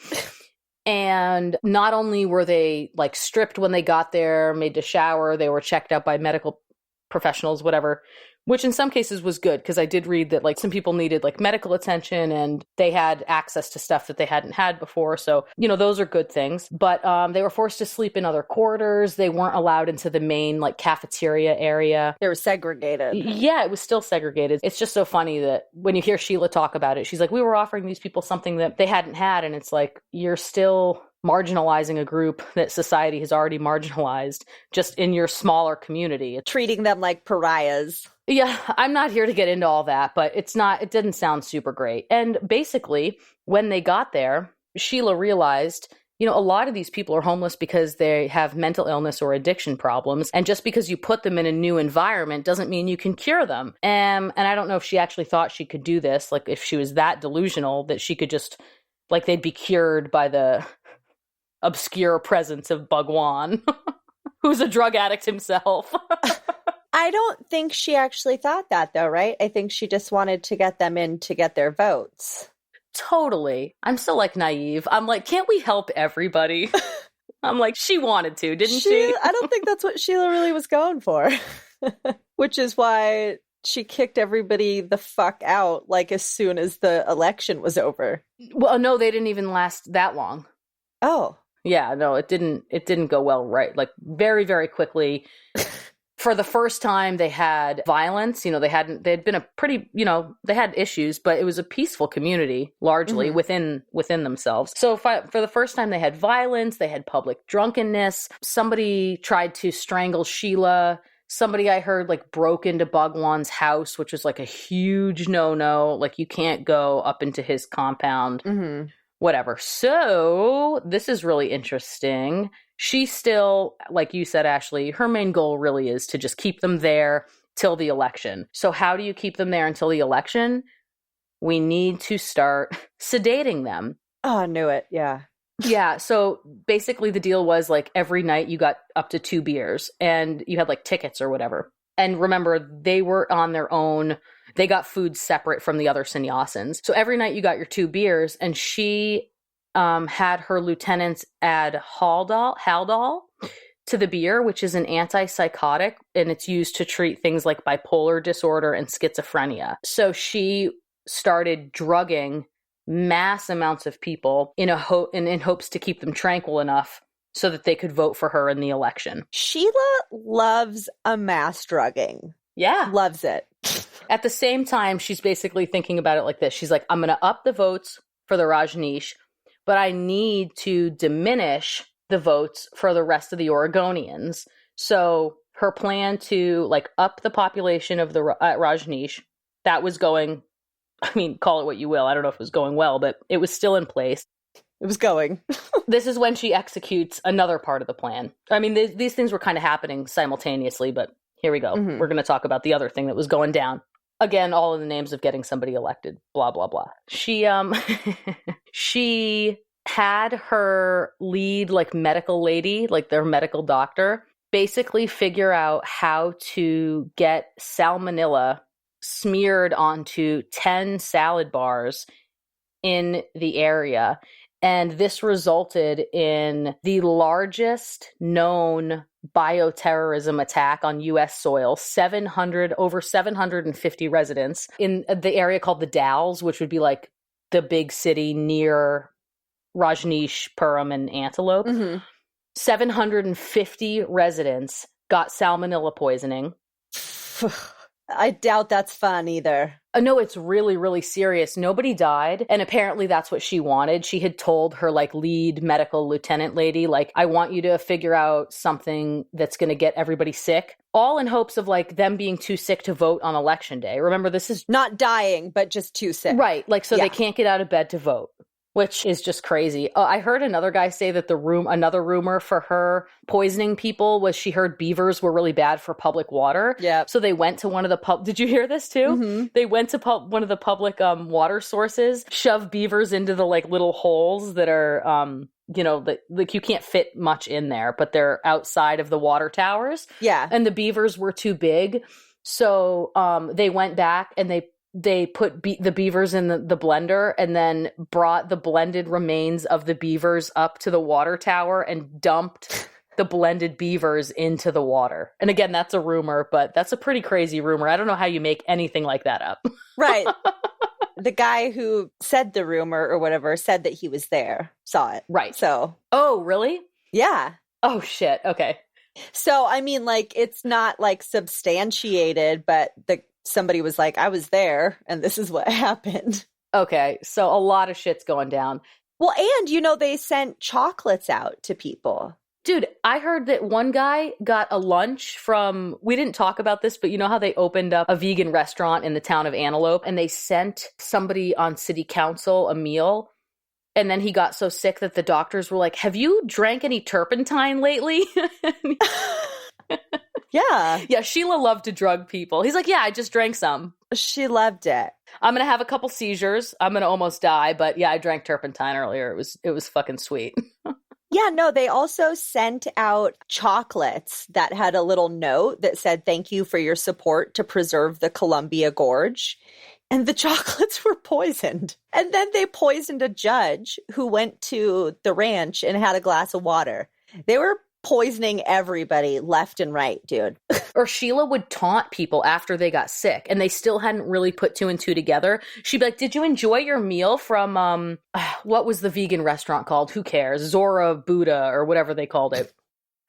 And not only were they like stripped when they got there, made to shower, they were checked out by medical professionals, whatever, which in some cases was good because I did read that like some people needed like medical attention and they had access to stuff that they hadn't had before. So, you know, those are good things. But they were forced to sleep in other quarters. They weren't allowed into the main like cafeteria area. They were segregated. Yeah, it was still segregated. It's just so funny that when you hear Sheila talk about it, she's like, we were offering these people something that they hadn't had. And it's like, you're still marginalizing a group that society has already marginalized just in your smaller community. Treating them like pariahs. Yeah, I'm not here to get into all that, but it didn't sound super great. And basically, when they got there, Sheila realized, you know, a lot of these people are homeless because they have mental illness or addiction problems. And just because you put them in a new environment doesn't mean you can cure them. And I don't know if she actually thought she could do this, like if she was that delusional that she could just, like they'd be cured by the obscure presence of Bhagwan, who's a drug addict himself. I don't think she actually thought that, though, right? I think she just wanted to get them in to get their votes. Totally. I'm so, like, naive. I'm like, can't we help everybody? I'm like, she wanted to, didn't she? I don't think that's what Sheila really was going for. Which is why she kicked everybody the fuck out, like, as soon as the election was over. Well, no, they didn't even last that long. Oh. Yeah, no, it didn't go well, right? Like, very, very quickly. For the first time, they had violence. You know, they'd been a pretty, you know, they had issues, but it was a peaceful community, largely within themselves. So for the first time, they had violence. They had public drunkenness. Somebody tried to strangle Sheila. Somebody I heard like broke into Bhagwan's house, which was like a huge no-no. Like you can't go up into his compound. Mm-hmm. Whatever. So this is really interesting. She still, like you said, Ashley, her main goal really is to just keep them there till the election. So how do you keep them there until the election? We need to start sedating them. Oh, I knew it. Yeah. Yeah. So basically the deal was like every night you got up to 2 beers and you had like tickets or whatever. And remember, they were on their own. They got food separate from the other sannyasins. So every night you got your 2 beers, and she had her lieutenants add Haldol to the beer, which is an antipsychotic, and it's used to treat things like bipolar disorder and schizophrenia. So she started drugging mass amounts of people in hopes to keep them tranquil enough so that they could vote for her in the election. Sheila loves a mass drugging. Yeah. Loves it. At the same time, she's basically thinking about it like this. She's like, I'm going to up the votes for the Rajneesh, but I need to diminish the votes for the rest of the Oregonians. So her plan to like up the population of the Rajneesh, that was going, I mean, call it what you will. I don't know if it was going well, but it was still in place. It was going. This is when she executes another part of the plan. I mean, these things were kind of happening simultaneously, but here we go. Mm-hmm. We're going to talk about the other thing that was going down. Again, all in the names of getting somebody elected, blah, blah, blah. She had her lead like medical lady, like their medical doctor, basically figure out how to get salmonella smeared onto 10 salad bars in the area. And this resulted in the largest known bioterrorism attack on U.S. soil, over 750 residents in the area called the Dalles, which would be like the big city near Rajneesh, Purim, and Antelope. Mm-hmm. 750 residents got salmonella poisoning. I doubt that's fun either. No, it's really, really serious. Nobody died. And apparently that's what she wanted. She had told her like lead medical lieutenant lady, like, I want you to figure out something that's going to get everybody sick. All in hopes of like them being too sick to vote on election day. Remember, this is not dying, but just too sick. Right. Like, so they can't get out of bed to vote, which is just crazy. I heard another guy say that another rumor for her poisoning people was she heard beavers were really bad for public water. Yeah. So they went to one of the did you hear this too? Mm-hmm. They went to one of the public water sources, shoved beavers into the like little holes that are, like you can't fit much in there, but they're outside of the water towers. Yeah. And the beavers were too big. So they went back and they put the beavers in the blender and then brought the blended remains of the beavers up to the water tower and dumped the blended beavers into the water. And again, that's a rumor, but that's a pretty crazy rumor. I don't know how you make anything like that up. Right. The guy who said the rumor or whatever said that he was there, saw it. Right. So. Oh, really? Yeah. Oh, shit. Okay. So, I mean, like, it's not like substantiated, but somebody was like, I was there and this is what happened. Okay. So a lot of shit's going down. Well, and, they sent chocolates out to people. Dude, I heard that one guy got a lunch from, we didn't talk about this, but you know how they opened up a vegan restaurant in the town of Antelope and they sent somebody on city council a meal. And then he got so sick that the doctors were like, have you drank any turpentine lately? Yeah. Yeah, Sheila loved to drug people. He's like, yeah, I just drank some. She loved it. I'm going to have a couple seizures. I'm going to almost die. But yeah, I drank turpentine earlier. It was fucking sweet. Yeah, no, they also sent out chocolates that had a little note that said, thank you for your support to preserve the Columbia Gorge. And the chocolates were poisoned. And then they poisoned a judge who went to the ranch and had a glass of water. They were poisoning everybody left and right, dude. Or Sheila would taunt people after they got sick and they still hadn't really put 2 and 2 together. She'd be like, did you enjoy your meal from, what was the vegan restaurant called? Who cares? Zora Buddha or whatever they called it.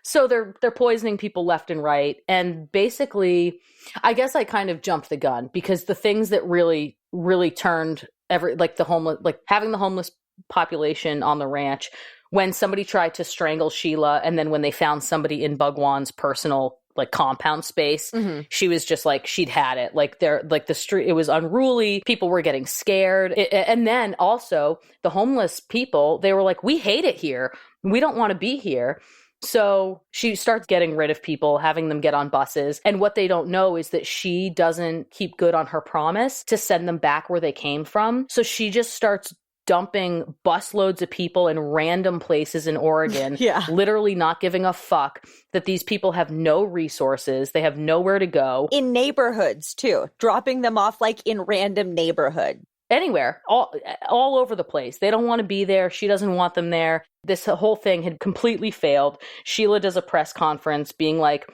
So they're poisoning people left and right. And basically, I guess I kind of jumped the gun because the things that really, really turned having the homeless population on the ranch, when somebody tried to strangle Sheila, and then when they found somebody in Bhagwan's personal like compound space, she was just like, she'd had it. Like the street, it was unruly. People were getting scared. And then also the homeless people, they were like, we hate it here. We don't want to be here. So she starts getting rid of people, having them get on buses. And what they don't know is that she doesn't keep good on her promise to send them back where they came from. So she just starts dumping busloads of people in random places in Oregon, literally not giving a fuck that these people have no resources. They have nowhere to go. In neighborhoods, too. Dropping them off like in random neighborhood. Anywhere, all over the place. They don't want to be there. She doesn't want them there. This whole thing had completely failed. Sheila does a press conference being like,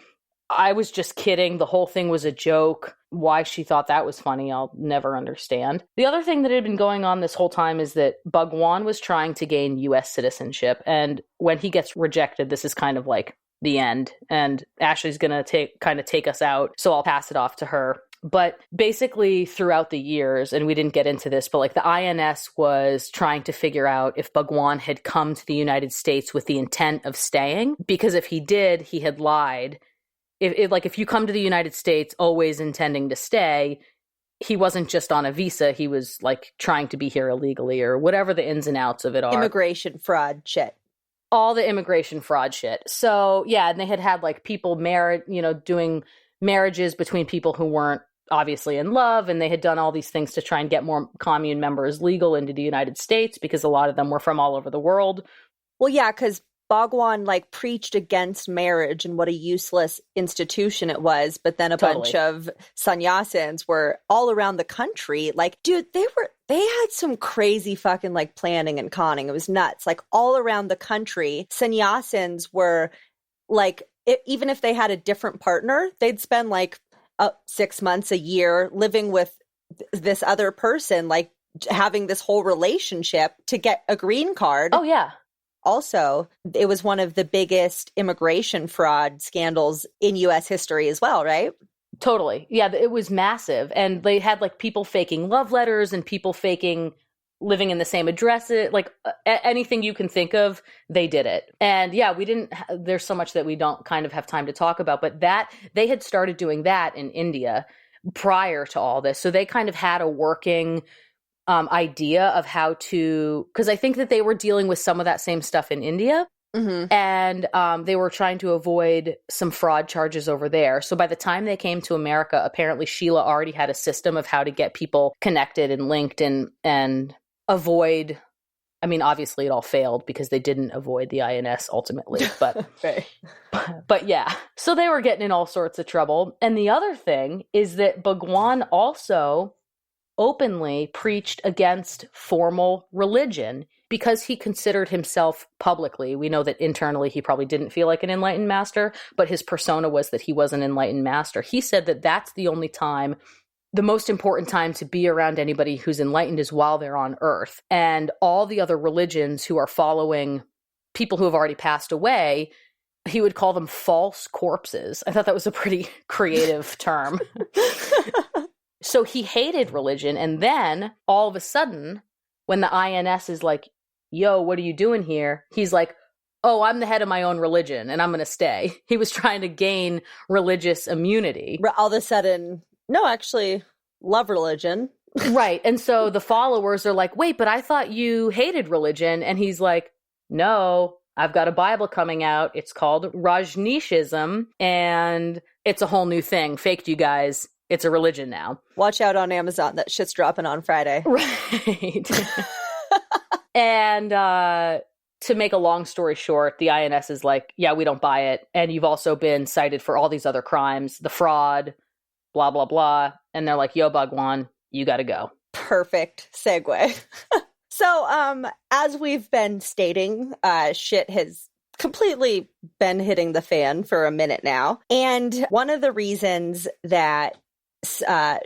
I was just kidding. The whole thing was a joke. Why she thought that was funny, I'll never understand. The other thing that had been going on this whole time is that Bhagwan was trying to gain U.S. citizenship. And when he gets rejected, this is kind of like the end. And Ashley's going to take us out. So I'll pass it off to her. But basically throughout the years, and we didn't get into this, but like the INS was trying to figure out if Bhagwan had come to the United States with the intent of staying, because if he did, he had lied. If you come to the United States always intending to stay, he wasn't just on a visa, he was like trying to be here illegally or whatever the ins and outs of it are. Immigration fraud shit. All the immigration fraud shit. So yeah, and they had like people doing marriages between people who weren't obviously in love, and they had done all these things to try and get more commune members legal into the United States because a lot of them were from all over the world. Well, yeah, because Bhagwan like preached against marriage and what a useless institution it was, but then a bunch of sannyasins were all around the country. Like, dude, they had some crazy fucking like planning and conning. It was nuts. Like all around the country, sannyasins were like, even if they had a different partner, they'd spend like 6 months, a year living with this other person, like having this whole relationship to get a green card. Oh, yeah. Also, it was one of the biggest immigration fraud scandals in U.S. history as well, right? Totally. Yeah, it was massive. And they had like people faking love letters and people faking living in the same address. Like anything you can think of, they did it. And yeah, there's so much that we don't kind of have time to talk about, but they had started doing that in India prior to all this. So they kind of had a working idea of how to, because I think that they were dealing with some of that same stuff in India. Mm-hmm. And they were trying to avoid some fraud charges over there. So by the time they came to America, apparently Sheila already had a system of how to get people connected and linked and avoid. I mean, obviously it all failed because they didn't avoid the INS ultimately, but right. But yeah, so they were getting in all sorts of trouble. And the other thing is that Bhagwan also openly preached against formal religion because he considered himself publicly. We know that internally he probably didn't feel like an enlightened master, but his persona was that he was an enlightened master. He said that that's the only time, the most important time to be around anybody who's enlightened is while they're on earth. And all the other religions who are following people who have already passed away, he would call them false corpses. I thought that was a pretty creative term. So he hated religion. And then all of a sudden, when the INS is like, yo, what are you doing here? He's like, oh, I'm the head of my own religion and I'm going to stay. He was trying to gain religious immunity. All of a sudden, no, actually, love religion. Right. And so the followers are like, wait, but I thought you hated religion. And he's like, no, I've got a Bible coming out. It's called Rajneeshism. And it's a whole new thing. Faked, you guys. It's a religion now. Watch out on Amazon. That shit's dropping on Friday. Right. And to make a long story short, the INS is like, yeah, we don't buy it. And you've also been cited for all these other crimes, the fraud, blah, blah, blah. And they're like, yo, Bhagwan, you got to go. Perfect segue. So as we've been stating, shit has completely been hitting the fan for a minute now. And one of the reasons that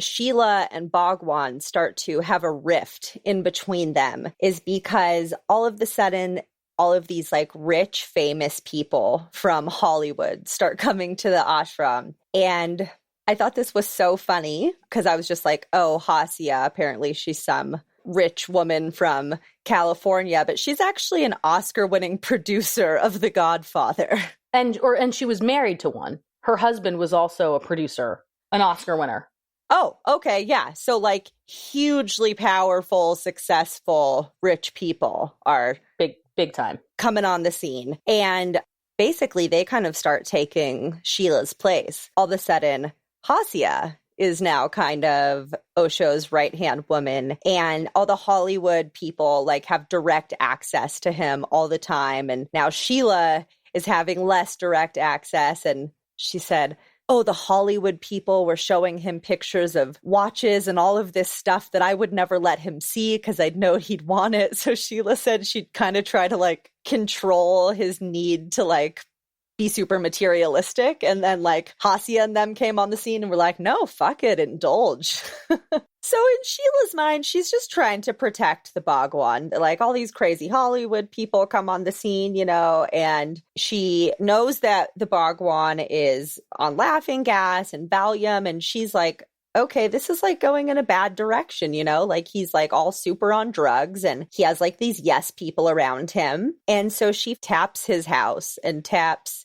Sheila and Bhagwan start to have a rift in between them is because all of a sudden, all of these like rich, famous people from Hollywood start coming to the ashram. And I thought this was so funny because I was just like, oh, Hasya, apparently she's some rich woman from California, but she's actually an Oscar-winning producer of The Godfather. And she was married to one. Her husband was also a producer, an Oscar winner. Oh, okay, yeah. So like hugely powerful, successful, rich people are big time coming on the scene. And basically they kind of start taking Sheila's place. All of a sudden, Hasya is now kind of Osho's right-hand woman, and all the Hollywood people like have direct access to him all the time. And now Sheila is having less direct access. And she said, oh, the Hollywood people were showing him pictures of watches and all of this stuff that I would never let him see because I'd know he'd want it. So Sheila said she'd kind of try to like control his need to like be super materialistic. And then like Hassia and them came on the scene and were like, no, fuck it, indulge. So in Sheila's mind, she's just trying to protect the Bhagwan. Like all these crazy Hollywood people come on the scene, you know, and she knows that the Bhagwan is on laughing gas and Valium. And she's like, okay, this is like going in a bad direction, you know, like he's like all super on drugs and he has like these yes people around him. And so she taps his house and taps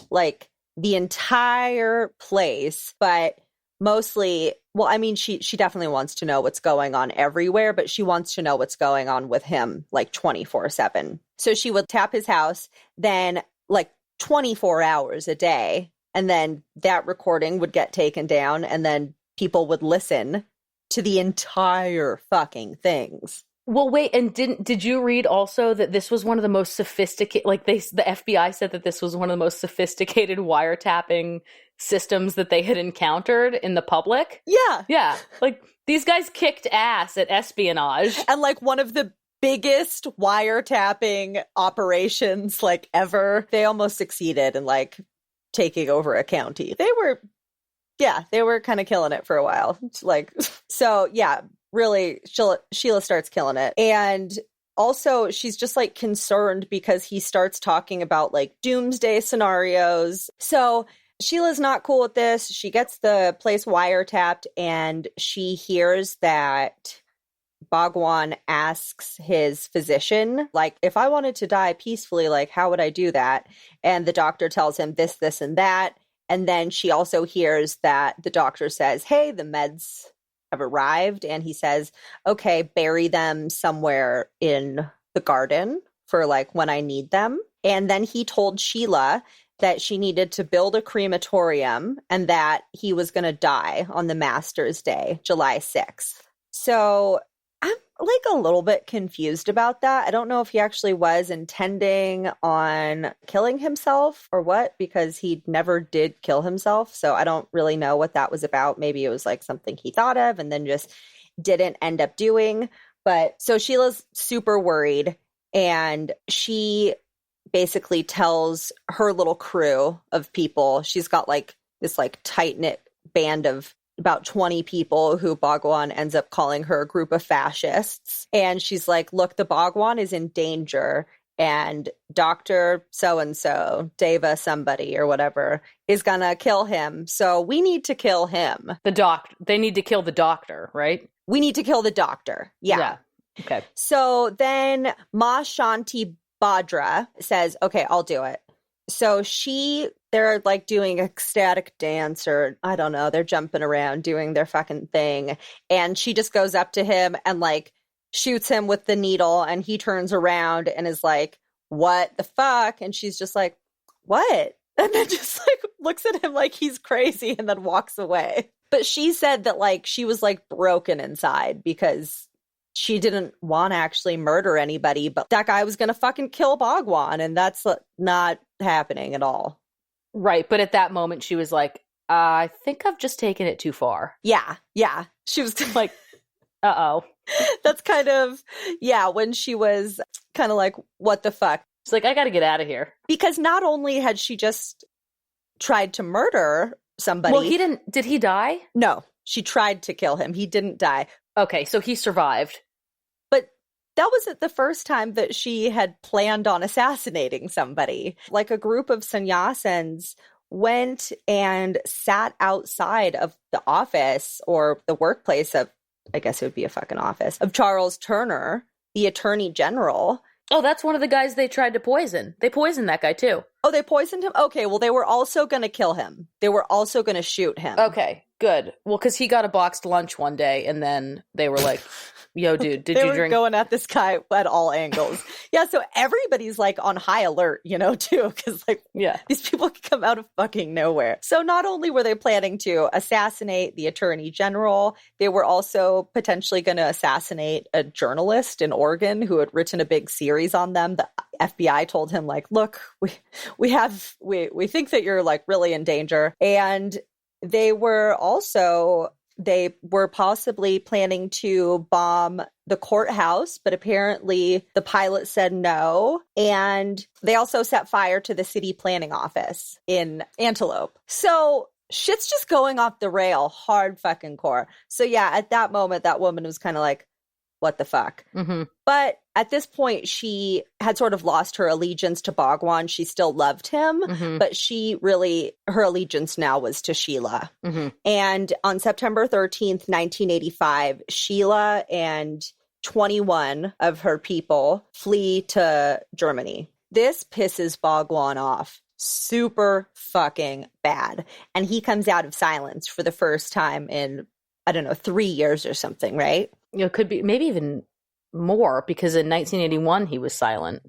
like the entire place, but mostly, well, I mean, she definitely wants to know what's going on everywhere, but she wants to know what's going on with him like 24/7. So she would tap his house, then like 24 hours a day, and then that recording would get taken down, and then people would listen to the entire fucking things. Well, wait, and did you read also that this was one of the most sophisticated, like the FBI said that this was one of the most sophisticated wiretapping systems that they had encountered in the public? Yeah. Yeah. Like these guys kicked ass at espionage. And like one of the biggest wiretapping operations like ever. They almost succeeded in like taking over a county. They were kind of killing it for a while. Like, so yeah, really, Sheila starts killing it. And also she's just like concerned because he starts talking about like doomsday scenarios. So Sheila's not cool with this. She gets the place wiretapped and she hears that Bhagwan asks his physician, like, if I wanted to die peacefully, like, how would I do that? And the doctor tells him this, this, and that. And then she also hears that the doctor says, hey, the meds have arrived. And he says, okay, bury them somewhere in the garden for like when I need them. And then he told Sheila that she needed to build a crematorium and that he was going to die on the Master's Day, July 6th. So I'm like a little bit confused about that. I don't know if he actually was intending on killing himself or what, because he never did kill himself. So I don't really know what that was about. Maybe it was like something he thought of and then just didn't end up doing. But so Sheila's super worried and she basically tells her little crew of people, she's got like this like tight-knit band of about 20 people who Bhagwan ends up calling her a group of fascists. And she's like, look, the Bhagwan is in danger and Dr. So-and-so, Deva somebody or whatever, is gonna kill him. So we need to kill him. They need to kill the doctor, right? We need to kill the doctor. Yeah. Okay. So then Ma Shanti Bhadra says, okay, I'll do it. So they're like doing ecstatic dance or I don't know, they're jumping around doing their fucking thing. And she just goes up to him and like shoots him with the needle and he turns around and is like, what the fuck? And she's just like, what? And then just like looks at him like he's crazy and then walks away. But she said that like she was like broken inside because she didn't want to actually murder anybody, but that guy was going to fucking kill Bhagwan, and that's not happening at all. Right, but at that moment, she was like, I think I've just taken it too far. Yeah. She was like, uh-oh. That's kind of, yeah, when she was kind of like, what the fuck? She's like, I gotta get out of here. Because not only had she just tried to murder somebody. Well, did he die? No, she tried to kill him. He didn't die. Okay, so he survived. But that wasn't the first time that she had planned on assassinating somebody. Like a group of sannyasins went and sat outside of the office or the workplace of, I guess it would be a fucking office, of Charles Turner, the Attorney General. Oh, that's one of the guys they tried to poison. They poisoned that guy too. Oh, they poisoned him? Okay, well, they were also going to kill him. They were also going to shoot him. Okay, good. Well, because he got a boxed lunch one day, and then they were like, Yo, dude, did they you were drink? going at this guy at all angles. Yeah, so everybody's like on high alert, too, because like these people can come out of fucking nowhere. So not only were they planning to assassinate the attorney general, they were also potentially going to assassinate a journalist in Oregon who had written a big series on them. The FBI told him, like, look, we think that you're like really in danger. And they were possibly planning to bomb the courthouse, but apparently the pilot said no. And they also set fire to the city planning office in Antelope. So shit's just going off the rail, hard fucking core. So yeah, at that moment, that woman was kind of like, what the fuck? Mm-hmm. But at this point, she had sort of lost her allegiance to Bhagwan. She still loved him, but her allegiance now was to Sheela. Mm-hmm. And on September 13th, 1985, Sheela and 21 of her people flee to Germany. This pisses Bhagwan off super fucking bad. And he comes out of silence for the first time in, 3 years or something, right? It could be maybe even more, because in 1981 he was silent.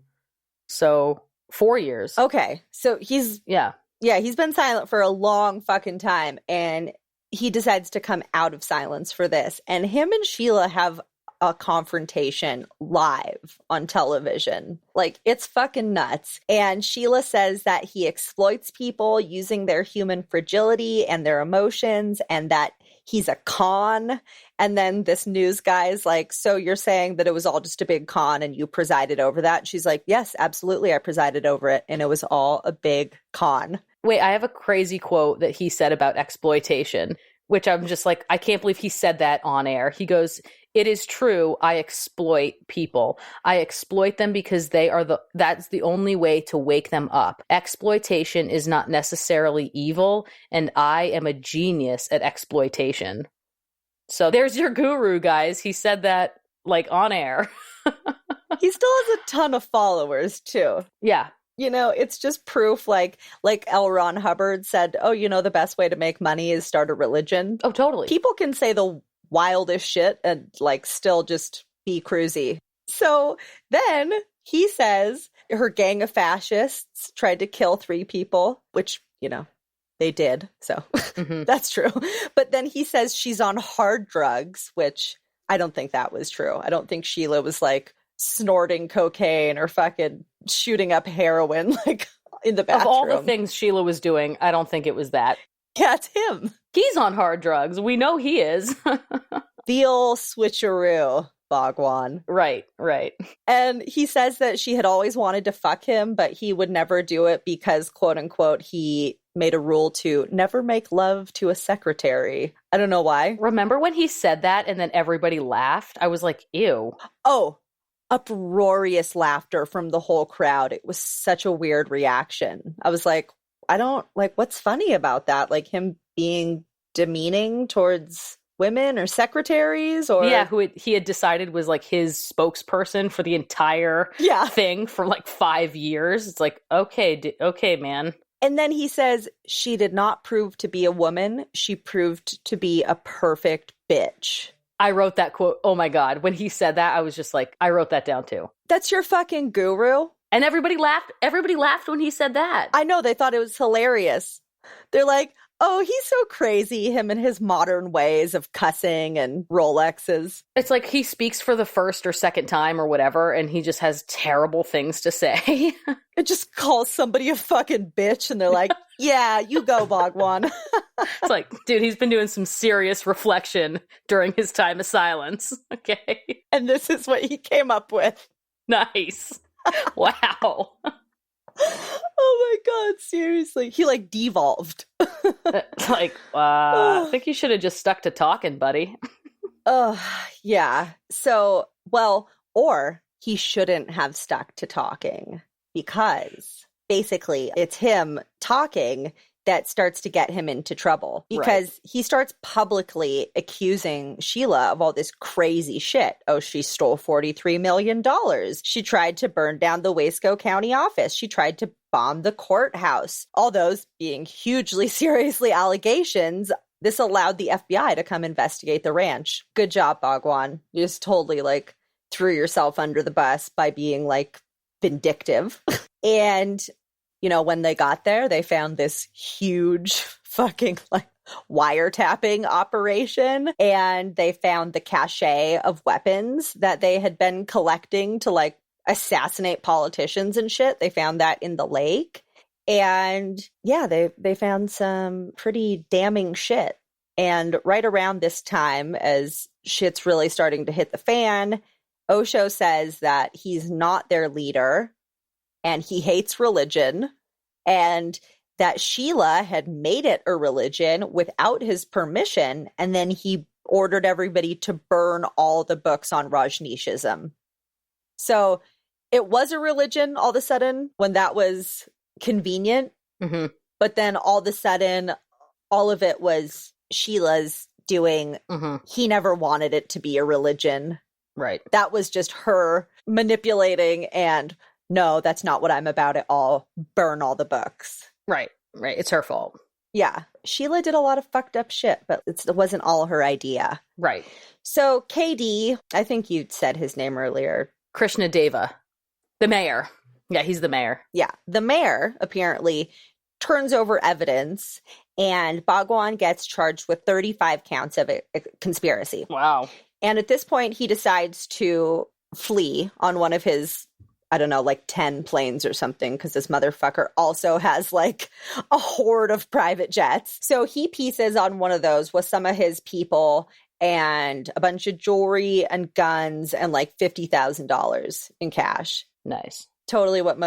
So 4 years. Okay. So he's been silent for a long fucking time, and he decides to come out of silence for this. And him and Sheela have a confrontation live on television. Like, it's fucking nuts. And Sheela says that he exploits people using their human fragility and their emotions, and that he's a con. And then this news guy is like, so you're saying that it was all just a big con and you presided over that? And she's like, yes, absolutely, I presided over it, and it was all a big con. Wait, I have a crazy quote that he said about exploitation, which I'm just like, I can't believe he said that on air. He goes, "It is true, I exploit people. I exploit them because that's the only way to wake them up. Exploitation is not necessarily evil, and I am a genius at exploitation." So there's your guru, guys. He said that, like, on air. He still has a ton of followers, too. Yeah. It's just proof, like L. Ron Hubbard said, the best way to make money is start a religion. Oh, totally. People can say the wildest shit and, like, still just be cruisy. So then he says her gang of fascists tried to kill 3 people, which, they did. So that's true. But then he says she's on hard drugs, which I don't think that was true. I don't think Sheela was, like, snorting cocaine or fucking shooting up heroin, like, in the bathroom. Of all the things Sheela was doing, I don't think it was that. Yeah, it's him. He's on hard drugs. We know he is. The old switcheroo, Bhagwan. Right. And he says that she had always wanted to fuck him, but he would never do it because, quote unquote, he made a rule to never make love to a secretary. I don't know why. Remember when he said that and then everybody laughed? I was like, ew. Oh, uproarious laughter from the whole crowd. It was such a weird reaction. I was like, what's funny about that? Like, him being demeaning towards women or secretaries, or who he had decided was like his spokesperson for the entire thing for like 5 years. It's like, okay, man. And then he says she did not prove to be a woman. She proved to be a perfect bitch. I wrote that quote. Oh my God. When he said that, I was just like, I wrote that down too. That's your fucking guru. And everybody laughed. Everybody laughed when he said that. I know. They thought it was hilarious. They're like, oh, he's so crazy, him and his modern ways of cussing and Rolexes. It's like he speaks for the first or second time or whatever, and he just has terrible things to say. It just calls somebody a fucking bitch, and they're like, yeah, you go, Bhagwan. It's like, dude, he's been doing some serious reflection during his time of silence. Okay. And this is what he came up with. Nice. Wow. Oh my God, seriously. He, like, devolved. I think you should have just stuck to talking, buddy. Yeah. So, or he shouldn't have stuck to talking, because basically it's him talking that starts to get him into trouble, because he starts publicly accusing Sheela of all this crazy shit. Oh, she stole $43 million. She tried to burn down the Wasco County office. She tried to bomb the courthouse. All those being hugely seriously allegations this allowed the FBI to come investigate the ranch. Good job, Bhagwan. You just totally like threw yourself under the bus by being like vindictive. And, you know, when they got there, they found this huge fucking like wiretapping operation, and they found the cache of weapons that they had been collecting to like assassinate politicians and shit. They found that in the lake. And yeah, they found some pretty damning shit. And right around this time, as shit's really starting to hit the fan, Osho says that he's not their leader and he hates religion, and that Sheela had made it a religion without his permission, and then he ordered everybody to burn all the books on Rajneeshism. So it was a religion all of a sudden when that was convenient, but then all of a sudden, all of it was Sheila's doing. He never wanted it to be a religion. Right. That was just her manipulating, and no, that's not what I'm about at all. Burn all the books. Right. It's her fault. Yeah. Sheela did a lot of fucked up shit, but it wasn't all her idea. Right. So KD, I think you said his name earlier. Krishna Deva, the mayor. Yeah, he's the mayor. Yeah. The mayor apparently turns over evidence, and Bhagwan gets charged with 35 counts of conspiracy. Wow. And at this point, he decides to flee on one of his, I don't know, like 10 planes or something, because this motherfucker also has like a horde of private jets. So he pieces on one of those with some of his people and a bunch of jewelry and guns and like $50,000 in cash. Nice. Totally what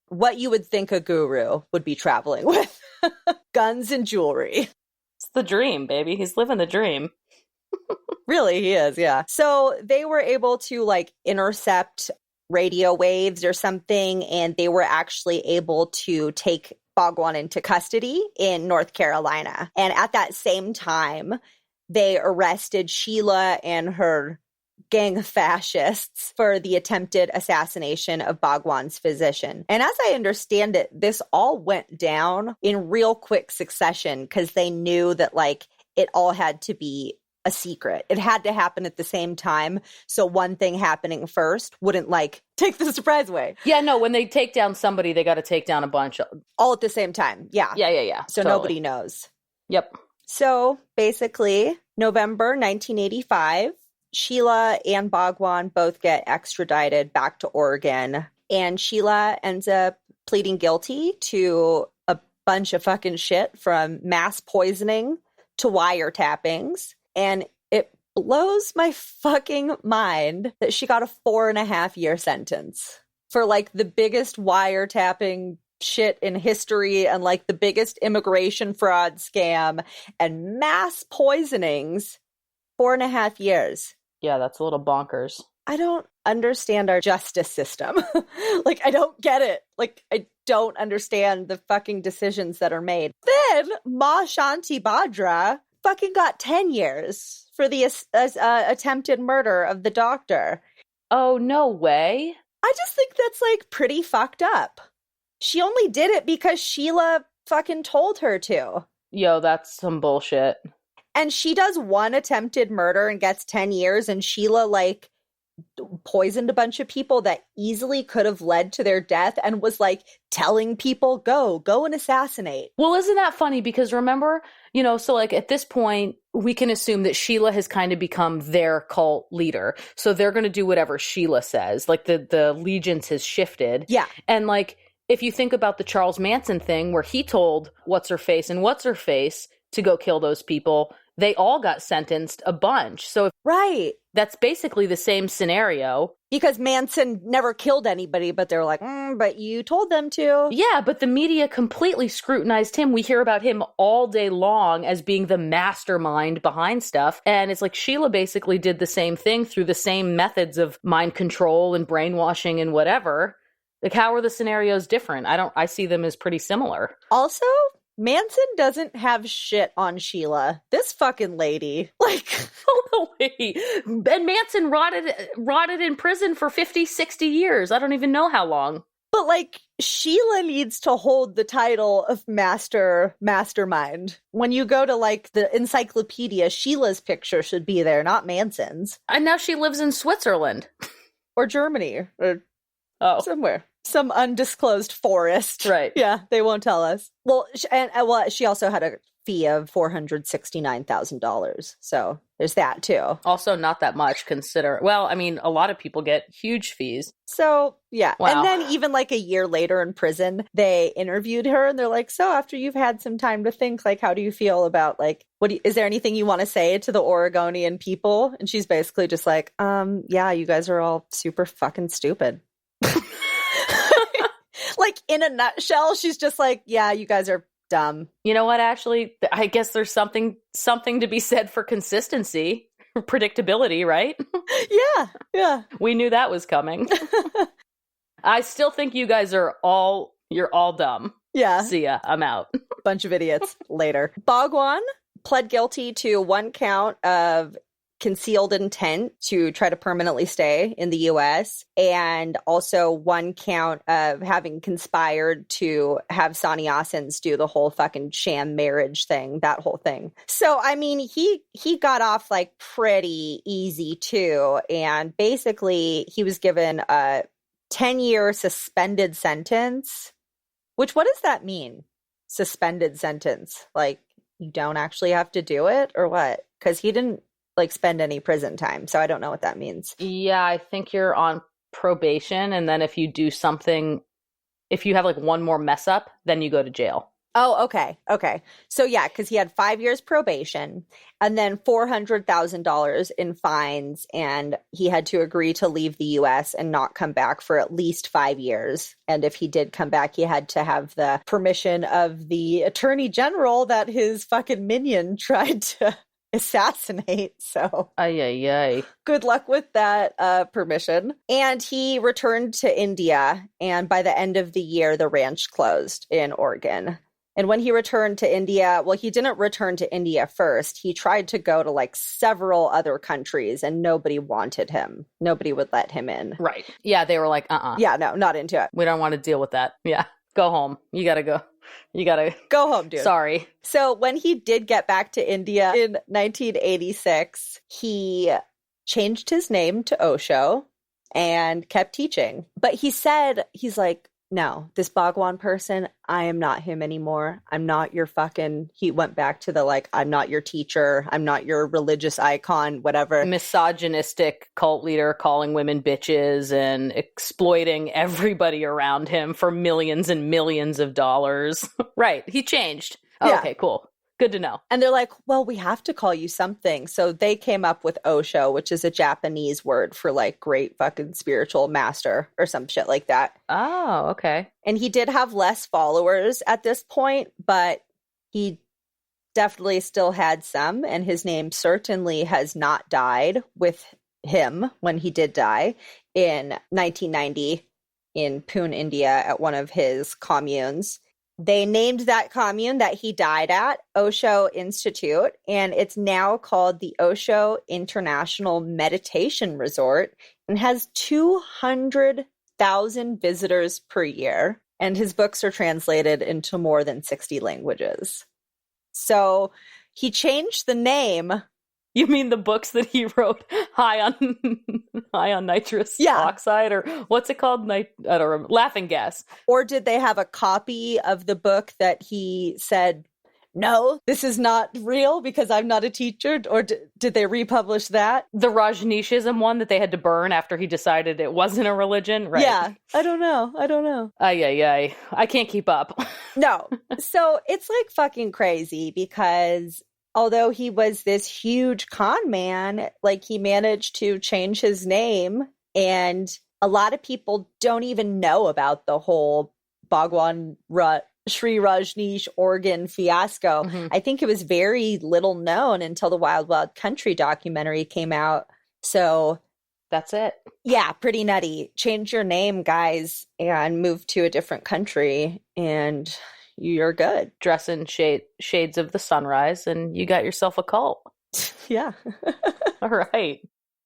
what you would think a guru would be traveling with. Guns and jewelry. It's the dream, baby. He's living the dream. Really, he is, yeah. So they were able to like intercept radio waves or something, and they were actually able to take Bhagwan into custody in North Carolina. And at that same time, they arrested Sheela and her gang of fascists for the attempted assassination of Bhagwan's physician. And as I understand it, this all went down in real quick succession because they knew that like it all had to be a secret. It had to happen at the same time. So one thing happening first wouldn't like take the surprise away. Yeah, no, when they take down somebody, they got to take down a bunch. All at the same time. Yeah. Yeah. So totally. Nobody knows. Yep. So basically, November 1985, Sheela and Bhagwan both get extradited back to Oregon. And Sheela ends up pleading guilty to a bunch of fucking shit, from mass poisoning to wiretappings. And it blows my fucking mind that she got a 4.5-year sentence for like the biggest wiretapping shit in history and like the biggest immigration fraud scam and mass poisonings. 4.5 years. Yeah, that's a little bonkers. I don't understand our justice system. Like, I don't get it. Like, I don't understand the fucking decisions that are made. Then Ma Shanti Bhadra fucking got 10 years for the attempted murder of the doctor. Oh, no way. I just think that's like pretty fucked up. She only did it because Sheela fucking told her to. Yo, that's some bullshit. And she does one attempted murder and gets 10 years, and Sheela like poisoned a bunch of people that easily could have led to their death and was like telling people, go and assassinate. Well, isn't that funny? Because remember, you know, so like at this point, we can assume that Sheela has kind of become their cult leader. So they're going to do whatever Sheela says. Like the allegiance has shifted. Yeah. And like, if you think about the Charles Manson thing where he told what's-her-face and what's-her-face to go kill those people, they all got sentenced a bunch. So right. That's basically the same scenario. Because Manson never killed anybody, but they're like, but you told them to. Yeah, but the media completely scrutinized him. We hear about him all day long as being the mastermind behind stuff. And it's like Sheela basically did the same thing through the same methods of mind control and brainwashing and whatever. Like, how are the scenarios different? I see them as pretty similar. Also, Manson doesn't have shit on Sheela. This fucking lady. Like, totally. And Manson rotted in prison for 50, 60 years. I don't even know how long. But like Sheila needs to hold the title of mastermind. When you go to like the encyclopedia, Sheila's picture should be there, not Manson's. And now she lives in Switzerland. Or Germany. Or somewhere. Some undisclosed forest. Right. Yeah, they won't tell us. Well, she also had a fee of $469,000. So there's that too. Also not that much well, I mean, a lot of people get huge fees. So yeah. Wow. And then even like a year later in prison, they interviewed her and they're like, so after you've had some time to think, like, how do you feel about like, is there anything you want to say to the Oregonian people? And she's basically just like, yeah, you guys are all super fucking stupid. Like in a nutshell, she's just like, yeah, you guys are dumb. You know what, Ashley? I guess there's something to be said for consistency, predictability, right? Yeah. We knew that was coming. I still think you guys you're all dumb. Yeah. See ya. I'm out. Bunch of idiots. Later. Bhagwan pled guilty to 1 count of concealed intent to try to permanently stay in the U.S. and also 1 count of having conspired to have sannyasins do the whole fucking sham marriage thing, that whole thing. So, I mean, he got off like pretty easy too. And basically he was given a 10-year suspended sentence, which what does that mean? Suspended sentence? Like you don't actually have to do it or what? Because he didn't like spend any prison time. So I don't know what that means. Yeah, I think you're on probation. And then if you do something, if you have like one more mess up, then you go to jail. Oh, okay. Okay. So yeah, because he had 5 years probation and then $400,000 in fines. And he had to agree to leave the U.S. and not come back for at least 5 years. And if he did come back, he had to have the permission of the attorney general that his fucking minion tried to assassinate. So good luck with that permission. And he returned to India, and by the end of the year the ranch closed in Oregon. And when he returned to India, well, he didn't return to India first. He tried to go to like several other countries and nobody wanted him. Nobody would let him in. Right. Yeah, they were like, Yeah, no, not into it. We don't want to deal with that. Yeah. Go home. You gotta go. You gotta go home, dude. Sorry. So when he did get back to India in 1986, he changed his name to Osho and kept teaching. But he said, he's like, no, this Bhagwan person, I am not him anymore. I'm not your fucking, he went back to the like, I'm not your teacher. I'm not your religious icon, whatever. Misogynistic cult leader calling women bitches and exploiting everybody around him for millions and millions of dollars. Right. He changed. Oh, yeah. Okay, cool. Good to know. And they're like, well, we have to call you something. So they came up with Osho, which is a Japanese word for like great fucking spiritual master or some shit like that. Oh, okay. And he did have less followers at this point, but he definitely still had some. And his name certainly has not died with him when he did die in 1990 in Pune, India, at one of his communes. They named that commune that he died at Osho Institute, and it's now called the Osho International Meditation Resort and has 200,000 visitors per year. And his books are translated into more than 60 languages. So he changed the name. You mean the books that he wrote high on nitrous oxide, or what's it called? I don't remember. Laughing gas. Or did they have a copy of the book that he said, no, this is not real because I'm not a teacher? Or did they republish that? The Rajneeshism one that they had to burn after he decided it wasn't a religion, right? Yeah, I don't know. I can't keep up. No. So it's like fucking crazy because although he was this huge con man, like he managed to change his name, and a lot of people don't even know about the whole Bhagwan Shree Rajneesh fiasco. Mm-hmm. I think it was very little known until the Wild Wild Country documentary came out. So that's it. Yeah, pretty nutty. Change your name, guys, and move to a different country, and you're good. Dress in shades of the sunrise, and you got yourself a cult. Yeah. All right.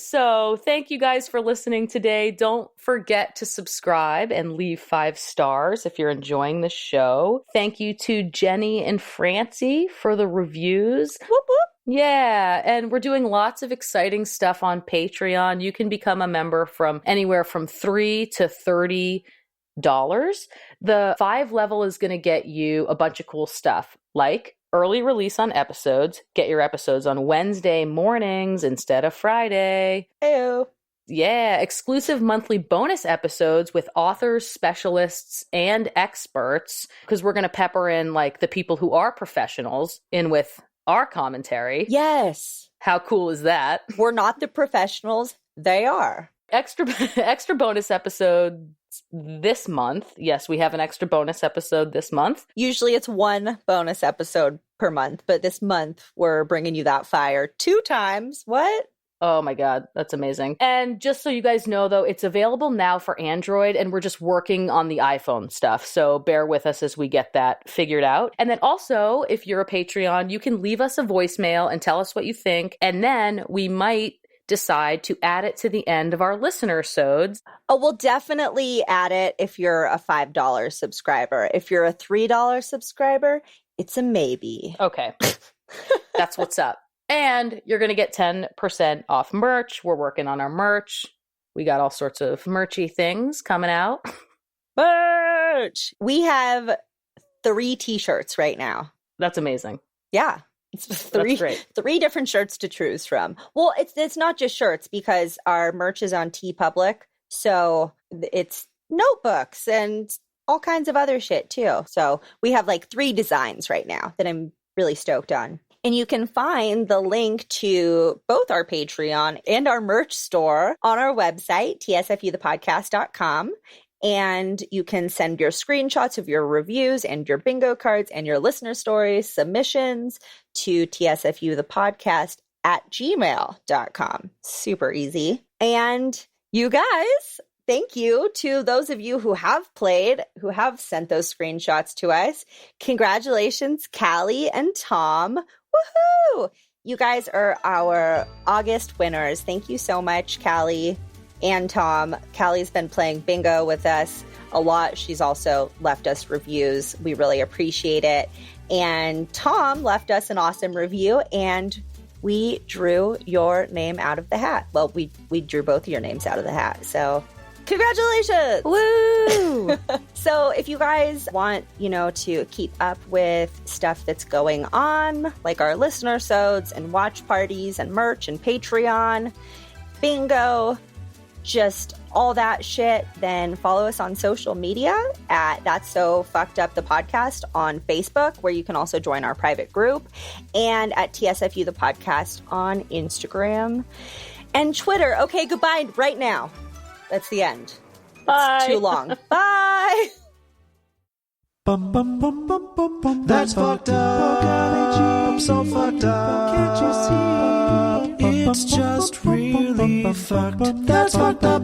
So thank you guys for listening today. Don't forget to subscribe and leave 5 stars if you're enjoying the show. Thank you to Jenny and Francie for the reviews. Whoop, whoop. Yeah, and we're doing lots of exciting stuff on Patreon. You can become a member from anywhere from $3 to $30. The 5 level is going to get you a bunch of cool stuff, like early release on episodes. Get your episodes on Wednesday mornings instead of Friday. Ew. Yeah, exclusive monthly bonus episodes with authors, specialists, and experts, because we're going to pepper in like the people who are professionals in with our commentary. Yes. How cool is that? We're not the professionals. They are. Extra bonus episodes this month. Yes, we have an extra bonus episode this month. Usually it's 1 bonus episode per month, but this month we're bringing you that fire 2 times. What? Oh my God, that's amazing. And just so you guys know, though, it's available now for Android, and we're just working on the iPhone stuff. So bear with us as we get that figured out. And then also, if you're a Patreon, you can leave us a voicemail and tell us what you think. And then we might decide to add it to the end of our listener-sodes. Oh, we'll definitely add it if you're a $5 subscriber. If you're a $3 subscriber, it's a maybe. Okay. That's what's up. And you're going to get 10% off merch. We're working on our merch. We got all sorts of merchy things coming out. Merch! We have 3 t-shirts right now. That's amazing. Yeah. It's That's great. 3 different shirts to choose from. Well, it's not just shirts, because our merch is on TeePublic. So it's notebooks and all kinds of other shit too. So we have like 3 designs right now that I'm really stoked on. And you can find the link to both our Patreon and our merch store on our website, tsfuthepodcast.com. And you can send your screenshots of your reviews and your bingo cards and your listener stories, submissions to tsfuthepodcast@gmail.com. Super easy. And you guys, thank you to those of you who have played, who have sent those screenshots to us. Congratulations, Callie and Tom. Woohoo! You guys are our August winners. Thank you so much, Callie and Tom. Callie's been playing bingo with us a lot. She's also left us reviews. We really appreciate it. And Tom left us an awesome review, and we drew your name out of the hat. Well, we drew both of your names out of the hat. So congratulations! Woo! So if you guys want, to keep up with stuff that's going on, like our listener-sodes and watch parties and merch and Patreon, bingo, just all that shit, then follow us on social media at That's So Fucked Up the Podcast on Facebook, where you can also join our private group, and at TSFU the Podcast on Instagram and Twitter. Okay, goodbye right now. That's the end. Bye. It's too long. Bye. Bum bum bum bum bum bum. That's fucked up. I'm so fucked up. Can't you see? It's just really fucked. That's fucked up.